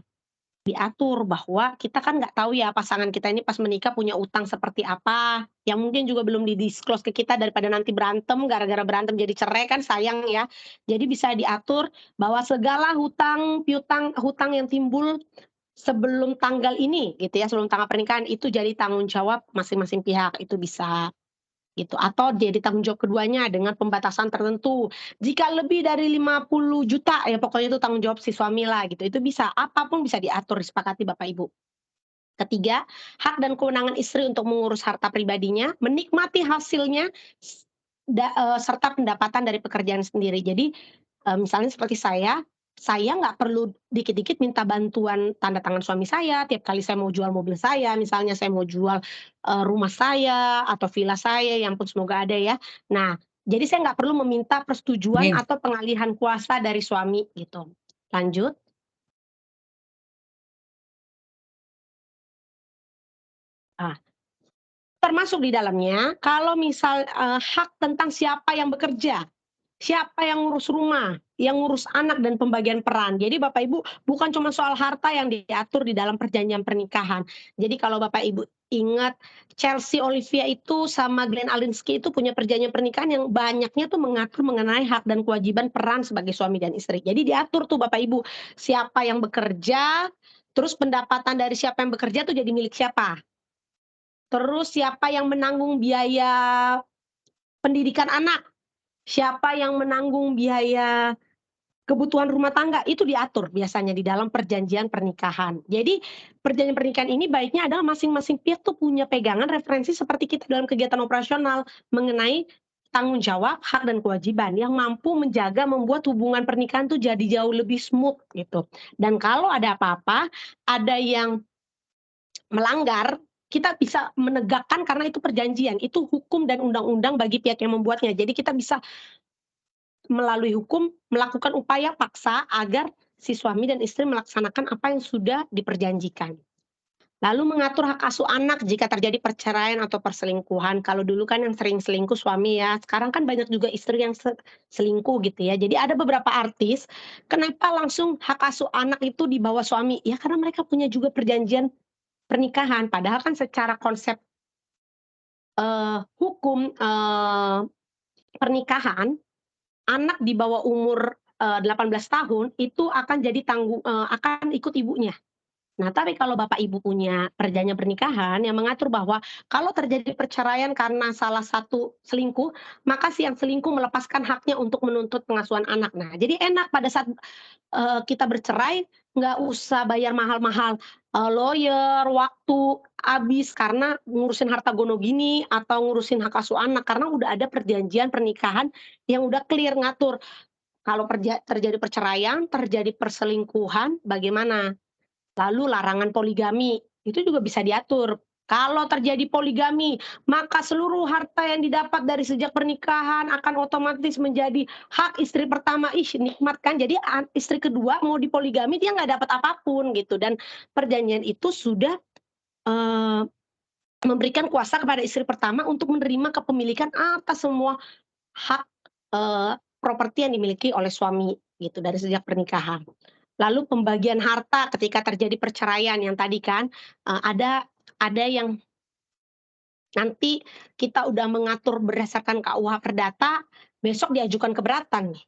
S3: Diatur bahwa kita kan nggak tahu ya pasangan kita ini pas menikah punya utang seperti apa, yang mungkin juga belum di-disclose ke kita daripada nanti berantem, gara-gara berantem jadi cerai kan sayang ya. Jadi bisa diatur bahwa segala hutang, piutang, hutang yang timbul sebelum tanggal ini gitu ya, sebelum tanggal pernikahan itu jadi tanggung jawab masing-masing pihak, itu bisa. Gitu, atau jadi tanggung jawab keduanya dengan pembatasan tertentu. Jika lebih dari 50 juta ya pokoknya itu tanggung jawab si suami lah gitu, itu bisa, apapun bisa diatur disepakati Bapak Ibu. Ketiga, hak dan kewenangan istri untuk mengurus harta pribadinya, menikmati hasilnya, serta pendapatan dari pekerjaan sendiri. Jadi, misalnya seperti saya nggak perlu dikit-dikit minta bantuan tanda tangan suami saya, tiap kali saya mau jual mobil saya, misalnya saya mau jual, rumah saya atau villa saya, ya ampun semoga ada ya. Nah, jadi saya nggak perlu meminta persetujuan
S2: Nih.
S3: atau pengalihan kuasa dari suami gitu. Lanjut. Ah, termasuk di dalamnya kalau misal, hak tentang siapa yang bekerja, siapa yang ngurus rumah, yang ngurus anak dan pembagian peran. Jadi Bapak Ibu bukan cuma soal harta yang diatur di dalam perjanjian pernikahan. Jadi kalau Bapak Ibu ingat Chelsea Olivia itu sama Glenn Alinsky itu punya perjanjian pernikahan yang banyaknya tuh mengatur mengenai hak dan kewajiban peran sebagai suami dan istri. Jadi diatur tuh Bapak Ibu, siapa yang bekerja, terus pendapatan dari siapa yang bekerja tuh jadi milik siapa. Terus siapa yang menanggung biaya pendidikan anak, siapa yang menanggung biaya kebutuhan rumah tangga, itu diatur biasanya di dalam perjanjian pernikahan. Jadi perjanjian pernikahan ini baiknya adalah masing-masing pihak tuh punya pegangan referensi seperti kita dalam kegiatan operasional mengenai tanggung jawab, hak dan kewajiban yang mampu menjaga membuat hubungan pernikahan tuh jadi jauh lebih smooth gitu. Dan kalau ada apa-apa, ada yang melanggar, kita bisa menegakkan karena itu perjanjian, itu hukum dan undang-undang bagi pihak yang membuatnya. Jadi kita bisa melalui hukum melakukan upaya paksa agar si suami dan istri melaksanakan apa yang sudah diperjanjikan. Lalu mengatur hak asuh anak jika terjadi perceraian atau perselingkuhan. Kalau dulu kan yang sering selingkuh suami ya, sekarang kan banyak juga istri yang selingkuh gitu ya. Jadi ada beberapa artis, kenapa langsung hak asuh anak itu di bawah suami? Ya karena mereka punya juga perjanjian pernikahan, padahal kan secara konsep, hukum, pernikahan, anak di bawah umur, 18 tahun itu akan jadi akan ikut ibunya. Nah, tapi kalau Bapak Ibu punya perjanjian pernikahan yang mengatur bahwa kalau terjadi perceraian karena salah satu selingkuh, maka si yang selingkuh melepaskan haknya untuk menuntut pengasuhan anak. Nah, jadi enak pada saat, kita bercerai, nggak usah bayar mahal-mahal, lawyer, waktu habis karena ngurusin harta gono gini atau ngurusin hak asuh anak, karena udah ada perjanjian pernikahan yang udah clear ngatur, kalau terjadi perceraian, terjadi perselingkuhan, bagaimana? Lalu larangan poligami, itu juga bisa diatur. Kalau terjadi poligami, maka seluruh harta yang didapat dari sejak pernikahan akan otomatis menjadi hak istri pertama. Ih, nikmat kan? Jadi istri kedua mau dipoligami dia nggak dapat apapun gitu. Dan perjanjian itu sudah eh, memberikan kuasa kepada istri pertama untuk menerima kepemilikan atas semua hak properti yang dimiliki oleh suami gitu dari sejak pernikahan. Lalu pembagian harta ketika terjadi perceraian yang tadi kan, ada yang nanti kita udah mengatur berdasarkan KUH Perdata, besok diajukan keberatan nih.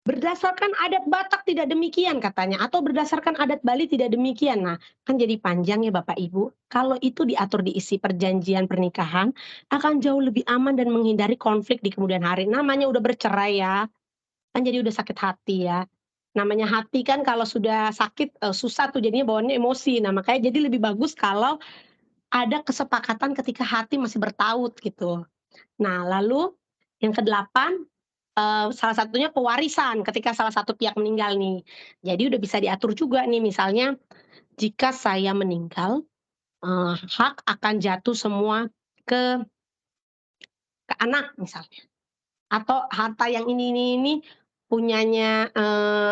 S3: Berdasarkan adat Batak tidak demikian katanya, atau berdasarkan adat Bali tidak demikian. Nah, kan jadi panjang ya Bapak Ibu. Kalau itu diatur di isi perjanjian pernikahan, akan jauh lebih aman dan menghindari konflik di kemudian hari. Namanya udah bercerai ya, kan jadi udah sakit hati ya. Namanya hati kan kalau sudah sakit, susah tuh jadinya bawaannya emosi. Nah, makanya jadi lebih bagus kalau ada kesepakatan ketika hati masih bertaut gitu. Nah, lalu yang kedelapan, salah satunya pewarisan ketika salah satu pihak meninggal nih. Jadi udah bisa diatur juga nih misalnya jika saya meninggal, hak akan jatuh semua ke anak misalnya, atau harta yang ini punyanya,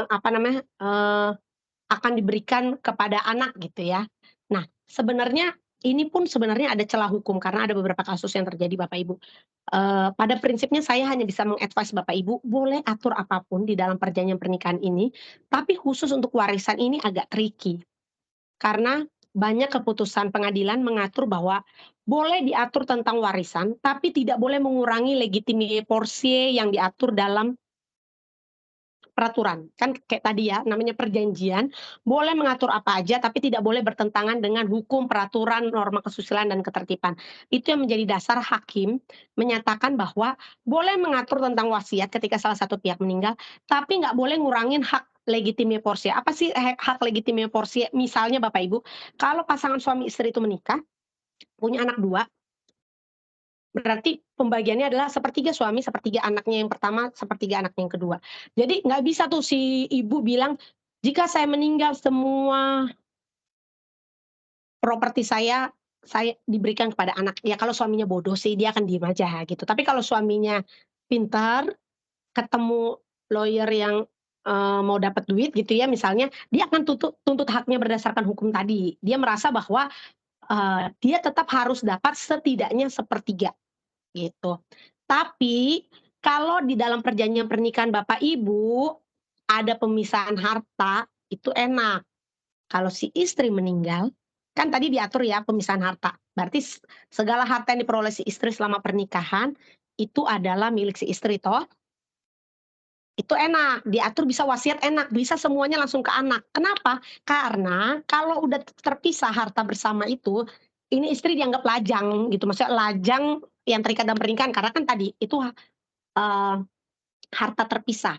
S3: apa namanya, akan diberikan kepada anak gitu ya. Nah, sebenarnya ini pun sebenarnya ada celah hukum karena ada beberapa kasus yang terjadi Bapak Ibu. Pada prinsipnya saya hanya bisa meng-advise Bapak Ibu, boleh atur apapun di dalam perjanjian pernikahan ini, tapi khusus untuk warisan ini agak tricky. Karena banyak keputusan pengadilan mengatur bahwa boleh diatur tentang warisan, tapi tidak boleh mengurangi legitimate porsie yang diatur dalam peraturan. Kan kayak tadi ya, namanya perjanjian, boleh mengatur apa aja, tapi tidak boleh bertentangan dengan hukum, peraturan, norma kesusilaan, dan ketertiban. Itu yang menjadi dasar hakim menyatakan bahwa boleh mengatur tentang wasiat ketika salah satu pihak meninggal, tapi nggak boleh ngurangin hak legitimate porsie. Apa sih hak legitimate porsie? Misalnya Bapak Ibu, kalau pasangan suami istri itu menikah, punya anak 2, berarti pembagiannya adalah sepertiga suami, sepertiga anaknya yang pertama, sepertiga anaknya yang kedua. Jadi nggak bisa tuh si ibu bilang, "Jika saya meninggal semua properti saya diberikan kepada anak." Ya kalau suaminya bodoh sih dia akan diem aja gitu. Tapi kalau suaminya pintar, ketemu lawyer yang, mau dapat duit gitu ya misalnya, dia akan tuntut haknya berdasarkan hukum tadi. Dia merasa bahwa, dia tetap harus dapat setidaknya sepertiga. Gitu. Tapi, kalau di dalam perjanjian pernikahan Bapak Ibu, ada pemisahan harta, itu enak. Kalau si istri meninggal, kan tadi diatur ya pemisahan harta. Berarti segala harta yang diperoleh si istri selama pernikahan, itu adalah milik si istri toh, itu enak, diatur bisa wasiat enak, bisa semuanya langsung ke anak. Kenapa? Karena kalau udah terpisah harta bersama itu, ini istri dianggap lajang gitu, maksudnya lajang yang terikat dalam pernikahan karena kan tadi itu, eee, harta terpisah.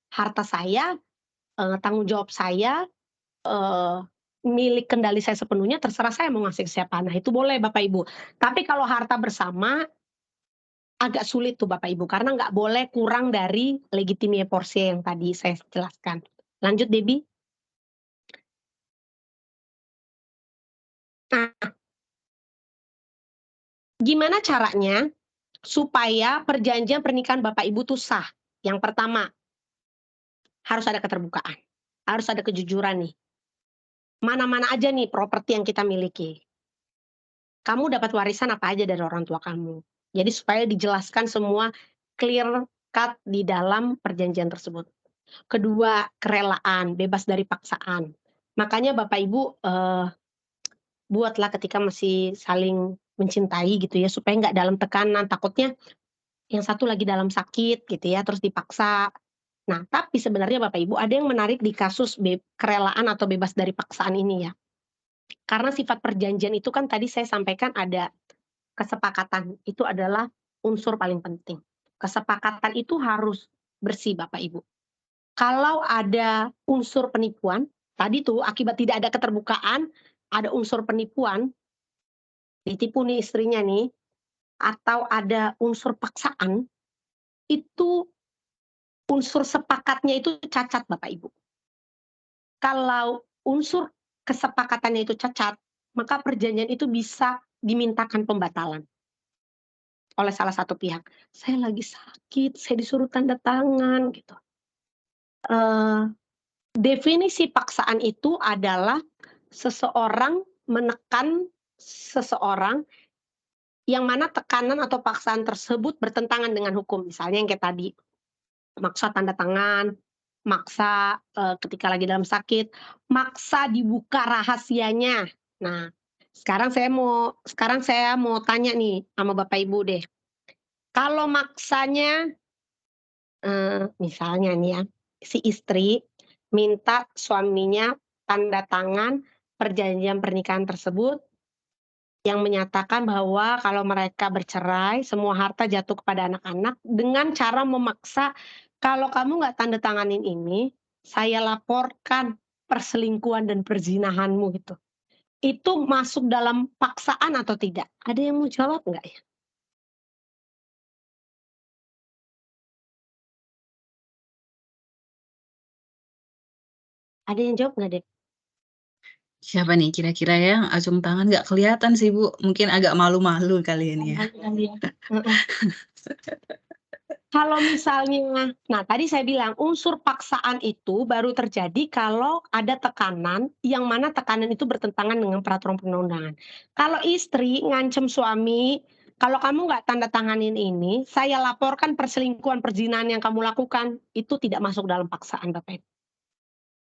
S3: Harta saya, tanggung jawab saya, eee, milik kendali saya sepenuhnya, terserah saya mau ngasih ke siapa. Nah itu boleh Bapak Ibu. Tapi kalau harta bersama, agak sulit tuh Bapak Ibu, karena nggak boleh kurang dari legitimate porsi yang tadi saya jelaskan. Lanjut Debbie. Nah, gimana caranya supaya perjanjian pernikahan Bapak Ibu tuh sah? Yang pertama, harus ada keterbukaan, harus ada kejujuran nih. Mana-mana aja nih properti yang kita miliki. Kamu dapat warisan apa aja dari orang tua kamu. Jadi supaya dijelaskan semua clear cut di dalam perjanjian tersebut. Kedua, kerelaan, bebas dari paksaan. Makanya Bapak Ibu, buatlah ketika masih saling mencintai gitu ya, supaya nggak dalam tekanan, takutnya yang satu lagi dalam sakit gitu ya, terus dipaksa. Nah, tapi sebenarnya Bapak Ibu ada yang menarik di kasus kerelaan atau bebas dari paksaan ini ya. Karena sifat perjanjian itu kan tadi saya sampaikan ada kesepakatan, itu adalah unsur paling penting. Kesepakatan itu harus bersih Bapak Ibu. Kalau ada unsur penipuan, tadi tuh akibat tidak ada keterbukaan, ada unsur penipuan, ditipu nih istrinya nih, atau ada unsur paksaan, itu unsur sepakatnya itu cacat Bapak Ibu. Kalau unsur kesepakatannya itu cacat, maka perjanjian itu bisa dimintakan pembatalan oleh salah satu pihak. "Saya lagi sakit, saya disuruh tanda tangan," gitu. Eee, Definisi paksaan itu adalah seseorang menekan seseorang yang mana tekanan atau paksaan tersebut bertentangan dengan hukum. Misalnya yang kayak tadi, maksa tanda tangan, maksa ketika lagi dalam sakit, maksa dibuka rahasianya. Nah, sekarang saya mau tanya nih sama Bapak Ibu deh. Kalau maksanya, misalnya nih ya, si istri minta suaminya tanda tangan perjanjian pernikahan tersebut yang menyatakan bahwa kalau mereka bercerai, semua harta jatuh kepada anak-anak dengan cara memaksa, "Kalau kamu nggak tanda tanganin ini, saya laporkan perselingkuhan dan perzinahanmu," gitu. Itu masuk dalam paksaan atau tidak? Ada yang mau jawab nggak ya? Ada yang jawab nggak deh?
S2: Siapa nih kira-kira ya yang acung tangan? Nggak kelihatan sih, Bu. Mungkin agak malu-malu kali ini ya.
S3: Malu kali ya? Heeh. Kalau misalnya tadi saya bilang unsur paksaan itu baru terjadi kalau ada tekanan, yang mana tekanan itu bertentangan dengan peraturan perundang-undangan. Kalau istri ngancem suami, "Kalau kamu nggak tanda tanganin ini, saya laporkan perselingkuhan, perzinahan yang kamu lakukan," itu tidak masuk dalam paksaan, Bapak Ibu.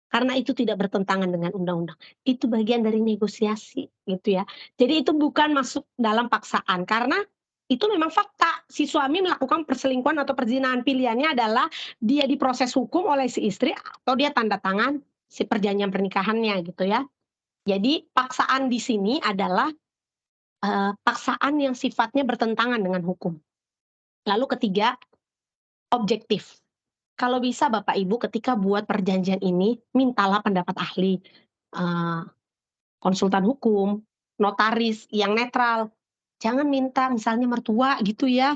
S3: Karena itu tidak bertentangan dengan undang-undang. Itu bagian dari negosiasi, gitu ya. Jadi itu bukan masuk dalam paksaan, karena itu memang fakta. Si suami melakukan perselingkuhan atau perzinahan, pilihannya adalah dia diproses hukum oleh si istri atau dia tanda tangan si perjanjian pernikahannya, gitu ya. Jadi paksaan di sini adalah, paksaan yang sifatnya bertentangan dengan hukum. Lalu ketiga, objektif. Kalau bisa Bapak Ibu ketika buat perjanjian ini, mintalah pendapat ahli, eee, konsultan hukum, notaris yang netral. Jangan minta misalnya mertua gitu ya,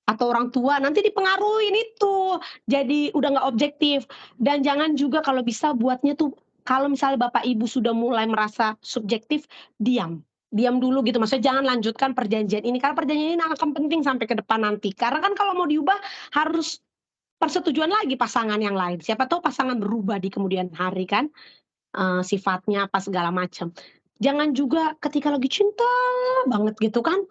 S3: atau orang tua, nanti dipengaruhin itu, jadi udah nggak objektif. Dan jangan juga kalau bisa buatnya tuh, kalau misalnya Bapak Ibu sudah mulai merasa subjektif, diam. Diam dulu gitu, maksudnya jangan lanjutkan perjanjian ini, karena perjanjian ini akan penting sampai ke depan nanti. Karena kan kalau mau diubah harus persetujuan lagi pasangan yang lain, siapa tahu pasangan berubah di kemudian hari kan, sifatnya apa segala macam. Jangan juga ketika lagi cinta banget gitu kan,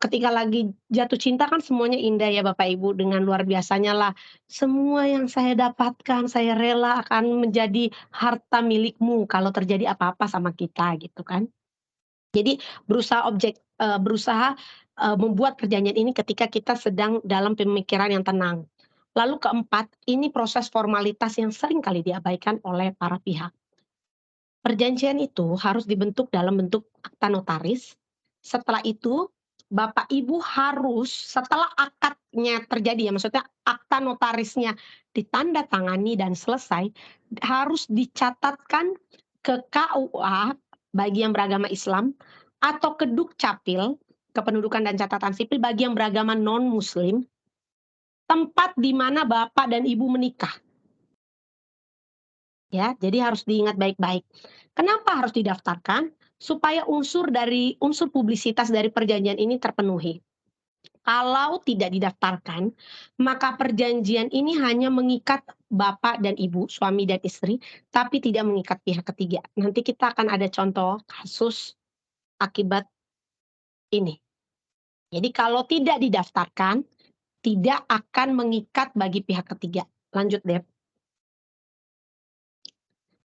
S3: ketika lagi jatuh cinta kan semuanya indah ya Bapak Ibu, dengan luar biasanya lah, "Semua yang saya dapatkan, saya rela akan menjadi harta milikmu kalau terjadi apa-apa sama kita," gitu kan. Jadi berusaha, membuat perjanjian ini ketika kita sedang dalam pemikiran yang tenang. Lalu keempat, ini proses formalitas yang sering kali diabaikan oleh para pihak. Perjanjian itu harus dibentuk dalam bentuk akta notaris. Setelah itu, Bapak Ibu harus setelah akadnya terjadi ya, maksudnya akta notarisnya ditandatangani dan selesai, harus dicatatkan ke KUA bagi yang beragama Islam atau ke Dukcapil, Kependudukan dan Catatan Sipil bagi yang beragama non-Muslim, tempat di mana Bapak dan Ibu menikah. Ya, jadi harus diingat baik-baik. Kenapa harus didaftarkan? Supaya unsur publisitas dari perjanjian ini terpenuhi. Kalau tidak didaftarkan, maka perjanjian ini hanya mengikat bapak dan ibu, suami dan istri, tapi tidak mengikat pihak ketiga. Nanti kita akan ada contoh kasus akibat ini. Jadi kalau tidak didaftarkan, tidak akan mengikat bagi pihak ketiga. Lanjut, Dep.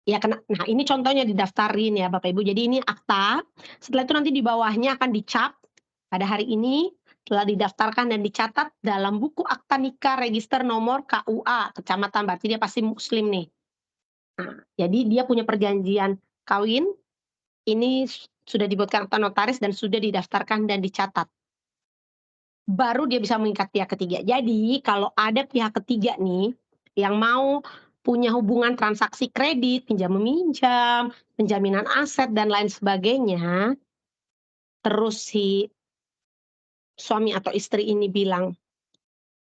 S3: Ya nah ini contohnya didaftarin ya Bapak Ibu, jadi ini akta, setelah itu nanti di bawahnya akan dicap, pada hari ini telah didaftarkan dan dicatat dalam buku akta nikah register nomor KUA, kecamatan, berarti dia pasti muslim nih. Nah, jadi dia punya perjanjian kawin, ini sudah dibuatkan akta notaris dan sudah didaftarkan dan dicatat. Baru dia bisa mengikat pihak ketiga. Jadi kalau ada pihak ketiga nih, yang mau punya hubungan transaksi kredit, pinjam-meminjam, penjaminan aset dan lain sebagainya, terus si suami atau istri ini bilang,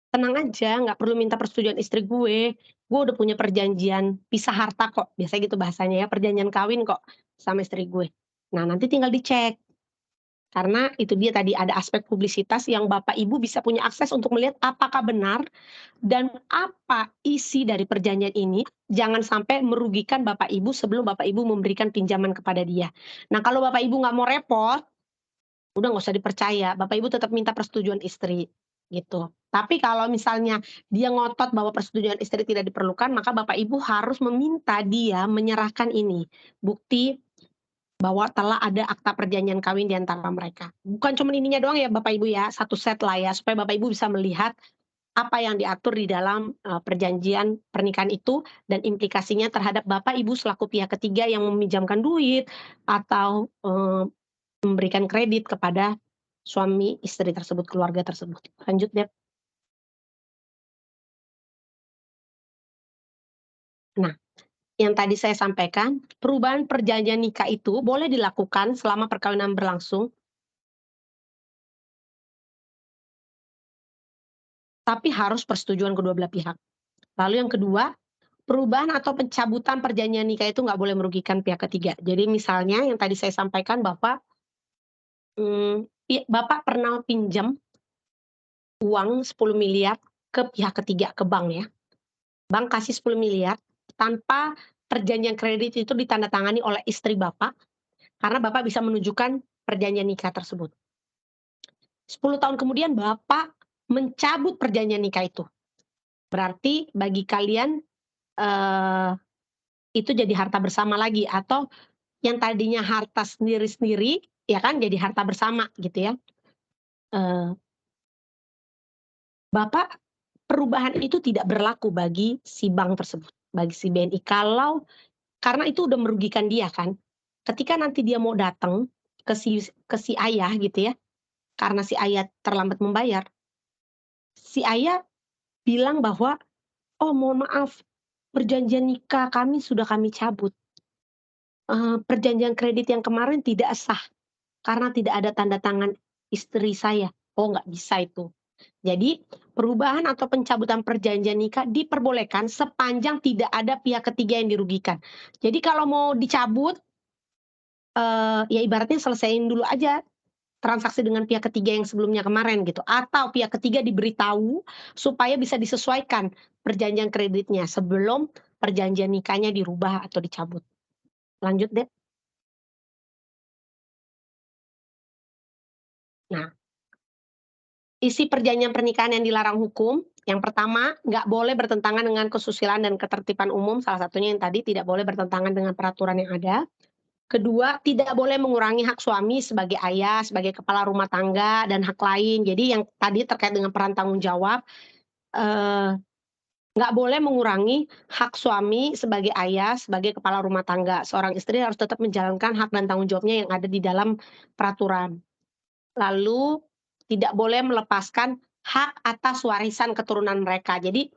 S3: "Tenang aja, nggak perlu minta persetujuan istri gue udah punya perjanjian pisah harta kok," biasanya gitu bahasanya ya, perjanjian kawin kok sama istri gue. Nah nanti tinggal dicek, karena itu dia tadi ada aspek publisitas yang Bapak Ibu bisa punya akses untuk melihat apakah benar dan apa isi dari perjanjian ini, jangan sampai merugikan Bapak Ibu sebelum Bapak Ibu memberikan pinjaman kepada dia. Nah kalau Bapak Ibu nggak mau repot, udah nggak usah dipercaya, Bapak Ibu tetap minta persetujuan istri. gitu. Tapi kalau misalnya dia ngotot bahwa persetujuan istri tidak diperlukan, maka Bapak Ibu harus meminta dia menyerahkan ini, bukti bahwa telah ada akta perjanjian kawin di antara mereka. Bukan cuma ininya doang ya Bapak Ibu ya, satu set lah ya, supaya Bapak Ibu bisa melihat apa yang diatur di dalam, perjanjian pernikahan itu dan implikasinya terhadap Bapak Ibu selaku pihak ketiga yang meminjamkan duit atau, memberikan kredit kepada suami istri tersebut, keluarga tersebut. Lanjut Dep. Nah, yang tadi saya sampaikan, perubahan perjanjian nikah itu boleh dilakukan selama perkawinan berlangsung, tapi harus persetujuan kedua belah pihak. Lalu yang kedua, perubahan atau pencabutan perjanjian nikah itu nggak boleh merugikan pihak ketiga. Jadi misalnya yang tadi saya sampaikan Bapak, Bapak pernah pinjam uang 10 miliar ke pihak ketiga, ke bank ya. Bank kasih 10 miliar tanpa perjanjian kredit itu ditandatangani oleh istri Bapak, karena Bapak bisa menunjukkan perjanjian nikah tersebut. 10 tahun kemudian Bapak mencabut perjanjian nikah itu. Berarti bagi kalian, itu jadi harta bersama lagi atau yang tadinya harta sendiri-sendiri, ya kan jadi harta bersama gitu ya. Bapak perubahan itu tidak berlaku bagi si bank tersebut, bagi si BNI karena itu udah merugikan dia kan. Ketika nanti dia mau datang ke si ayah gitu ya, karena si ayah terlambat membayar, si ayah bilang bahwa, "Oh mohon maaf, perjanjian nikah kami sudah kami cabut. Perjanjian kredit yang kemarin tidak sah, karena tidak ada tanda tangan istri saya." Oh nggak bisa itu. Jadi, perubahan atau pencabutan perjanjian nikah diperbolehkan sepanjang tidak ada pihak ketiga yang dirugikan. Jadi kalau mau dicabut, ya ibaratnya selesaiin dulu aja transaksi dengan pihak ketiga yang sebelumnya kemarin gitu, atau pihak ketiga diberitahu supaya bisa disesuaikan perjanjian kreditnya sebelum perjanjian nikahnya dirubah atau dicabut. Lanjut deh. Nah, isi perjanjian pernikahan yang dilarang hukum, yang pertama, nggak boleh bertentangan dengan kesusilaan dan ketertiban umum, salah satunya yang tadi tidak boleh bertentangan dengan peraturan yang ada. Kedua, tidak boleh mengurangi hak suami sebagai ayah, sebagai kepala rumah tangga, dan hak lain. Jadi yang tadi terkait dengan peran tanggung jawab, eee, nggak boleh mengurangi hak suami sebagai ayah, sebagai kepala rumah tangga. Seorang istri harus tetap menjalankan hak dan tanggung jawabnya yang ada di dalam peraturan. Lalu tidak boleh melepaskan hak atas warisan keturunan mereka. Jadi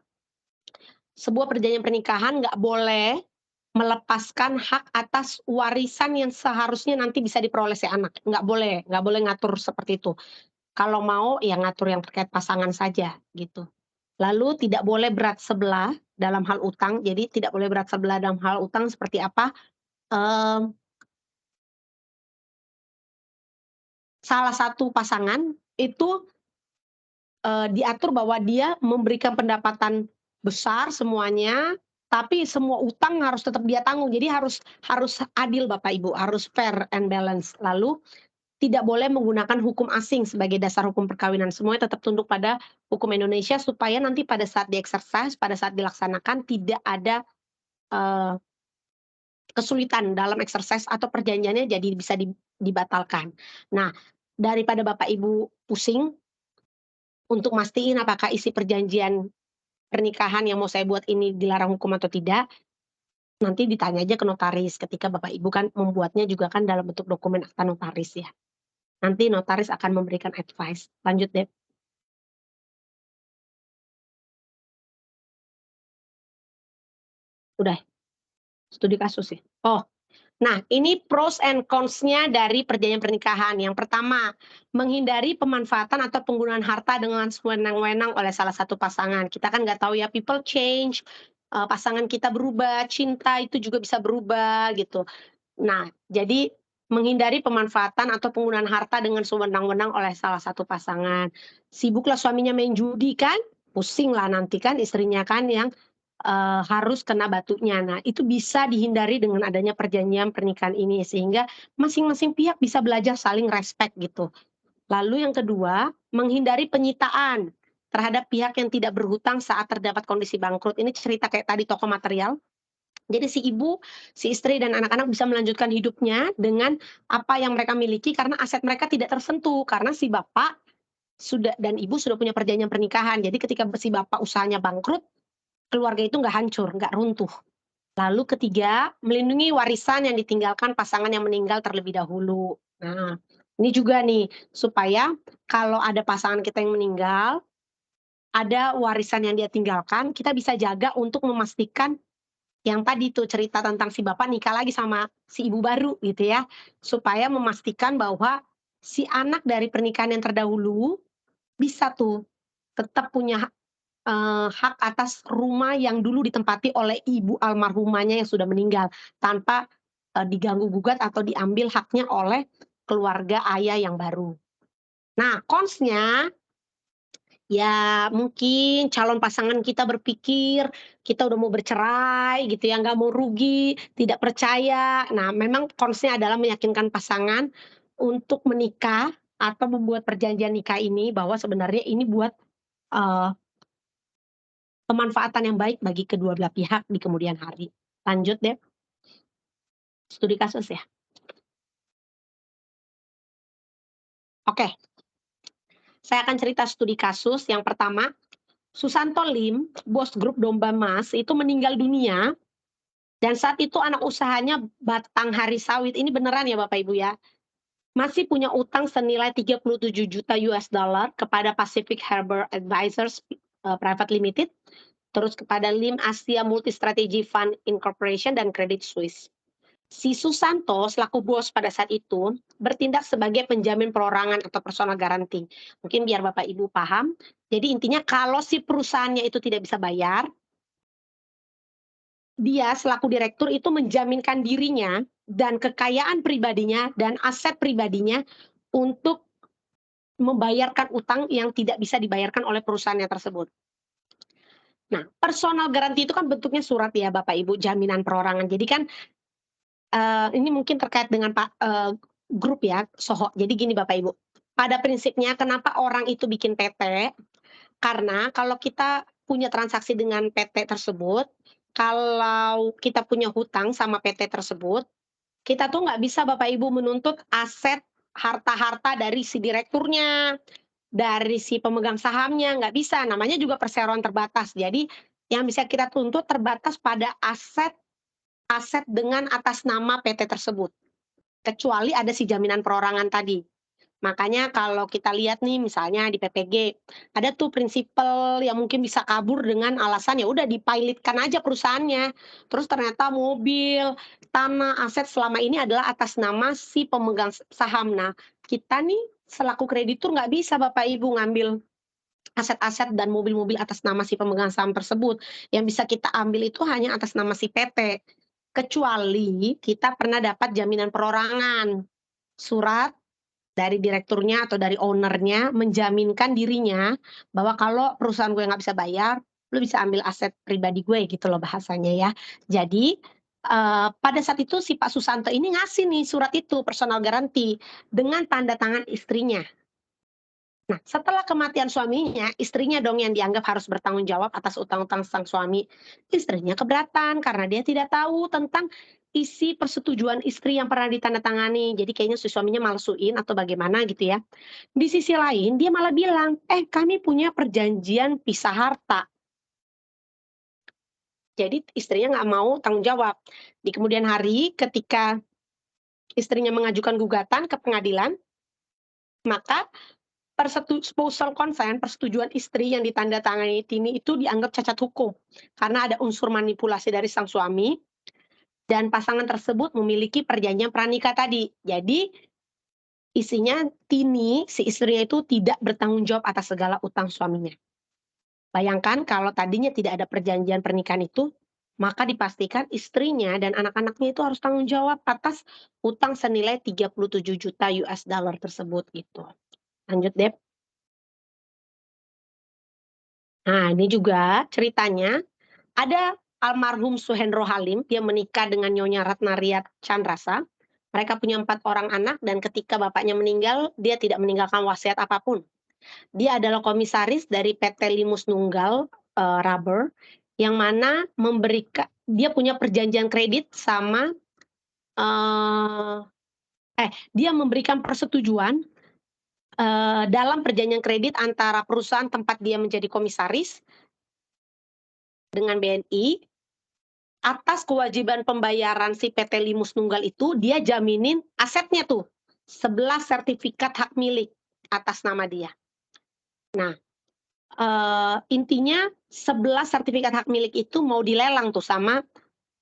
S3: sebuah perjanjian pernikahan nggak boleh melepaskan hak atas warisan yang seharusnya nanti bisa diperoleh si anak, nggak boleh ngatur seperti itu. Kalau mau ya ngatur yang terkait pasangan saja gitu. Lalu tidak boleh berat sebelah dalam hal utang, jadi tidak boleh berat sebelah dalam hal utang seperti apa, mmm, salah satu pasangan itu diatur bahwa dia memberikan pendapatan besar semuanya, tapi semua utang harus tetap dia tanggung. Jadi harus harus adil Bapak Ibu, harus fair and balance. Lalu tidak boleh menggunakan hukum asing sebagai dasar hukum perkawinan, semuanya tetap tunduk pada hukum Indonesia supaya nanti pada saat di-exercise, pada saat dilaksanakan tidak ada, eee, kesulitan dalam exercise atau perjanjiannya jadi bisa dibatalkan. Nah, daripada Bapak Ibu pusing untuk mastiin apakah isi perjanjian pernikahan yang mau saya buat ini dilarang hukum atau tidak, nanti ditanya aja ke notaris ketika Bapak Ibu kan membuatnya juga kan dalam bentuk dokumen akta notaris ya. Nanti notaris akan memberikan advice. Lanjut deh. Udah, studi kasus ya? Oh, nah ini pros and cons-nya dari perjanjian pernikahan. Yang pertama, menghindari pemanfaatan atau penggunaan harta dengan sewenang-wenang oleh salah satu pasangan. Kita kan nggak tahu ya, people change, pasangan kita berubah, cinta itu juga bisa berubah gitu. Nah, jadi menghindari pemanfaatan atau penggunaan harta dengan sewenang-wenang oleh salah satu pasangan. Sibuklah suaminya main judi kan, pusinglah nanti kan istrinya kan yang, harus kena batunya. Nah, itu bisa dihindari dengan adanya perjanjian pernikahan ini, sehingga masing-masing pihak bisa belajar saling respect gitu. Lalu yang kedua, menghindari penyitaan. terhadap pihak yang tidak berhutang saat terdapat kondisi bangkrut. Ini cerita kayak tadi toko material. Jadi si ibu, si istri dan anak-anak bisa melanjutkan hidupnya dengan apa yang mereka miliki karena aset mereka tidak tersentuh, karena si bapak dan ibu sudah punya perjanjian pernikahan. Jadi ketika si bapak usahanya bangkrut, keluarga itu nggak hancur, nggak runtuh. Lalu ketiga, melindungi warisan yang ditinggalkan pasangan yang meninggal terlebih dahulu. Nah, ini juga nih, supaya kalau ada pasangan kita yang meninggal, ada warisan yang dia tinggalkan, kita bisa jaga untuk memastikan yang tadi tuh cerita tentang si bapak nikah lagi sama si ibu baru gitu ya, supaya memastikan bahwa si anak dari pernikahan yang terdahulu bisa tuh tetap punya hak atas rumah yang dulu ditempati oleh ibu almarhumahnya yang sudah meninggal, tanpa, diganggu gugat atau diambil haknya oleh keluarga ayah yang baru. Nah, cons-nya, ya mungkin calon pasangan kita berpikir, kita udah mau bercerai gitu ya, nggak mau rugi, tidak percaya. Nah, memang cons-nya adalah meyakinkan pasangan untuk menikah atau membuat perjanjian nikah ini bahwa sebenarnya ini buat, eee pemanfaatan yang baik bagi kedua belah pihak di kemudian hari. Lanjut deh, studi kasus ya. Oke, saya akan cerita studi kasus. Yang pertama, Susanto Lim, bos grup Domba Mas, itu meninggal dunia dan saat itu anak usahanya Batanghari Sawit, ini beneran ya Bapak Ibu ya, masih punya utang senilai 37 juta US dollar kepada Pacific Harbor Advisors Private Limited, terus kepada Lim Asia Multi Strategy Fund Incorporation dan Credit Suisse. Si Susanto selaku bos pada saat itu bertindak sebagai penjamin perorangan atau personal garanti. Mungkin biar Bapak Ibu paham. Jadi intinya kalau si perusahaannya itu tidak bisa bayar, dia selaku direktur itu menjaminkan dirinya dan kekayaan pribadinya dan aset pribadinya untuk membayarkan utang yang tidak bisa dibayarkan oleh perusahaannya tersebut. Nah, personal garanti itu kan bentuknya surat ya Bapak Ibu, jaminan perorangan. Jadi kan ini mungkin terkait dengan grup ya, SOHO. Jadi gini Bapak Ibu, pada prinsipnya kenapa orang itu bikin PT, karena kalau kita punya transaksi dengan PT tersebut, kalau kita punya hutang sama PT tersebut, kita tuh nggak bisa Bapak Ibu menuntut aset, harta-harta dari si direkturnya, dari si pemegang sahamnya, nggak bisa, namanya juga perseroan terbatas. Jadi yang bisa kita tuntut terbatas pada aset dengan atas nama PT tersebut, kecuali ada si jaminan perorangan tadi. Makanya kalau kita lihat nih misalnya di PPG, ada tuh prinsipal yang mungkin bisa kabur dengan alasan ya udah dipilotkan aja perusahaannya. Terus ternyata mobil, tanah, aset selama ini adalah atas nama si pemegang saham. Nah, kita nih selaku kreditur nggak bisa Bapak Ibu ngambil aset-aset dan mobil-mobil atas nama si pemegang saham tersebut. Yang bisa kita ambil itu hanya atas nama si PT. Kecuali kita pernah dapat jaminan perorangan, surat dari direkturnya atau dari owner-nya menjaminkan dirinya bahwa kalau perusahaan gue nggak bisa bayar, lu bisa ambil aset pribadi gue gitu loh bahasanya ya. Jadi, pada saat itu si Pak Susanto ini ngasih nih surat itu, personal garanti dengan tanda tangan istrinya. Nah, setelah kematian suaminya, istrinya dong yang dianggap harus bertanggung jawab atas utang-utang sang suami. Istrinya keberatan karena dia tidak tahu tentang isi persetujuan istri yang pernah ditandatangani. Jadi kayaknya si suaminya malsuin atau bagaimana gitu ya. Di sisi lain, dia malah bilang, kami punya perjanjian pisah harta. Jadi istrinya nggak mau tanggung jawab. Di kemudian hari, ketika istrinya mengajukan gugatan ke pengadilan, maka spousal consent, persetujuan istri yang ditandatangani ini itu dianggap cacat hukum, karena ada unsur manipulasi dari sang suami, dan pasangan tersebut memiliki perjanjian pranikah tadi. Jadi, isinya Tini, si istrinya itu tidak bertanggung jawab atas segala utang suaminya. Bayangkan kalau tadinya tidak ada perjanjian pernikahan itu, maka dipastikan istrinya dan anak-anaknya itu harus tanggung jawab atas utang senilai 37 juta US dollar tersebut gitu. Lanjut deh. Nah, ini juga ceritanya, ada almarhum Suhendro Halim, dia menikah dengan Nyonya Ratnaria Chandrasa. Mereka punya 4 orang anak dan ketika bapaknya meninggal, dia tidak meninggalkan wasiat apapun. Dia adalah komisaris dari PT Limus Nunggal Rubber, yang mana dia punya perjanjian kredit sama dia memberikan persetujuan dalam perjanjian kredit antara perusahaan tempat dia menjadi komisaris dengan BNI, atas kewajiban pembayaran si PT Limus Nunggal itu, dia jaminin asetnya tuh, 11 sertifikat hak milik atas nama dia. Nah, intinya 11 sertifikat hak milik itu mau dilelang tuh sama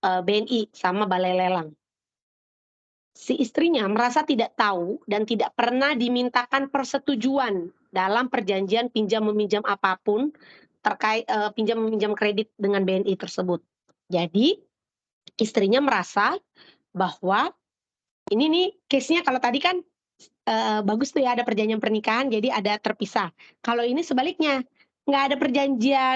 S3: BNI, sama Balai Lelang. Si istrinya merasa tidak tahu dan tidak pernah dimintakan persetujuan dalam perjanjian pinjam-meminjam apapun terkait pinjam-meminjam kredit dengan BNI tersebut. Jadi, istrinya merasa bahwa ini nih case-nya kalau tadi kan bagus tuh ya ada perjanjian pernikahan jadi ada terpisah. Kalau ini sebaliknya, nggak ada perjanjian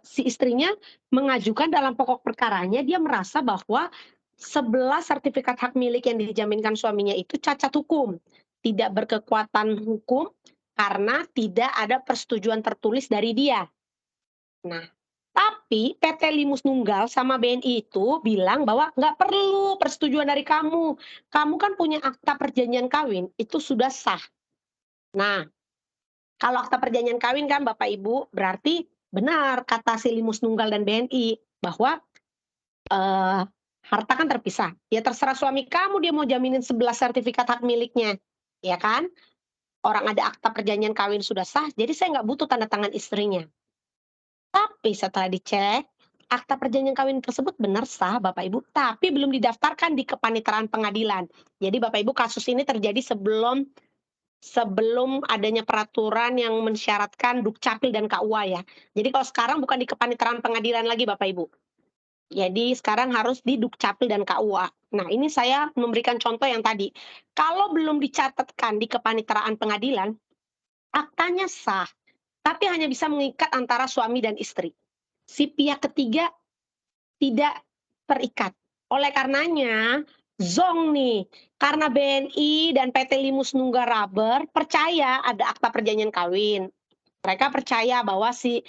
S3: si istrinya mengajukan dalam pokok perkaranya dia merasa bahwa 11 sertifikat hak milik yang dijaminkan suaminya itu cacat hukum, tidak berkekuatan hukum karena tidak ada persetujuan tertulis dari dia. Nah, tapi PT Limus Nunggal sama BNI itu bilang bahwa nggak perlu persetujuan dari kamu. Kamu kan punya akta perjanjian kawin, itu sudah sah. Nah, kalau akta perjanjian kawin kan Bapak Ibu, berarti benar kata si Limus Nunggal dan BNI bahwa harta kan terpisah. Ya terserah suami kamu dia mau jaminin 11 sertifikat hak miliknya. Ya kan? Orang ada akta perjanjian kawin sudah sah, jadi saya nggak butuh tanda tangan istrinya. Tapi setelah dicek, akta perjanjian kawin tersebut benar sah Bapak Ibu, tapi belum didaftarkan di kepanitraan pengadilan. Jadi Bapak Ibu kasus ini terjadi sebelum adanya peraturan yang mensyaratkan Dukcapil dan KUA ya. Jadi kalau sekarang bukan di kepanitraan pengadilan lagi Bapak Ibu. Jadi sekarang harus di Dukcapil dan KUA. Nah ini saya memberikan contoh yang tadi. Kalau belum dicatatkan di kepanitraan pengadilan, aktanya sah, tapi hanya bisa mengikat antara suami dan istri. Si pihak ketiga tidak terikat. Oleh karenanya, zonk nih, karena BNI dan PT Limus Nunggal Rubber percaya ada akta perjanjian kawin. Mereka percaya bahwa si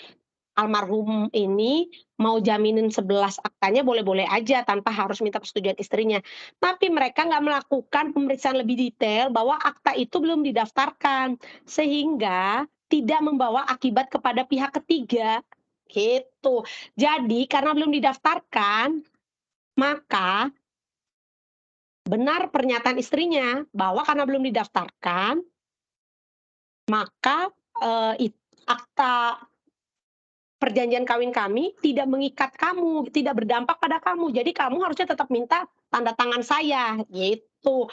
S3: almarhum ini mau jaminin 11 aktanya boleh-boleh aja tanpa harus minta persetujuan istrinya. Tapi mereka nggak melakukan pemeriksaan lebih detail bahwa akta itu belum didaftarkan, sehingga tidak membawa akibat kepada pihak ketiga, gitu. Jadi karena belum didaftarkan, maka benar pernyataan istrinya bahwa karena belum didaftarkan, maka akta perjanjian kawin kami tidak mengikat kamu, tidak berdampak pada kamu. Jadi kamu harusnya tetap minta tanda tangan saya, gitu.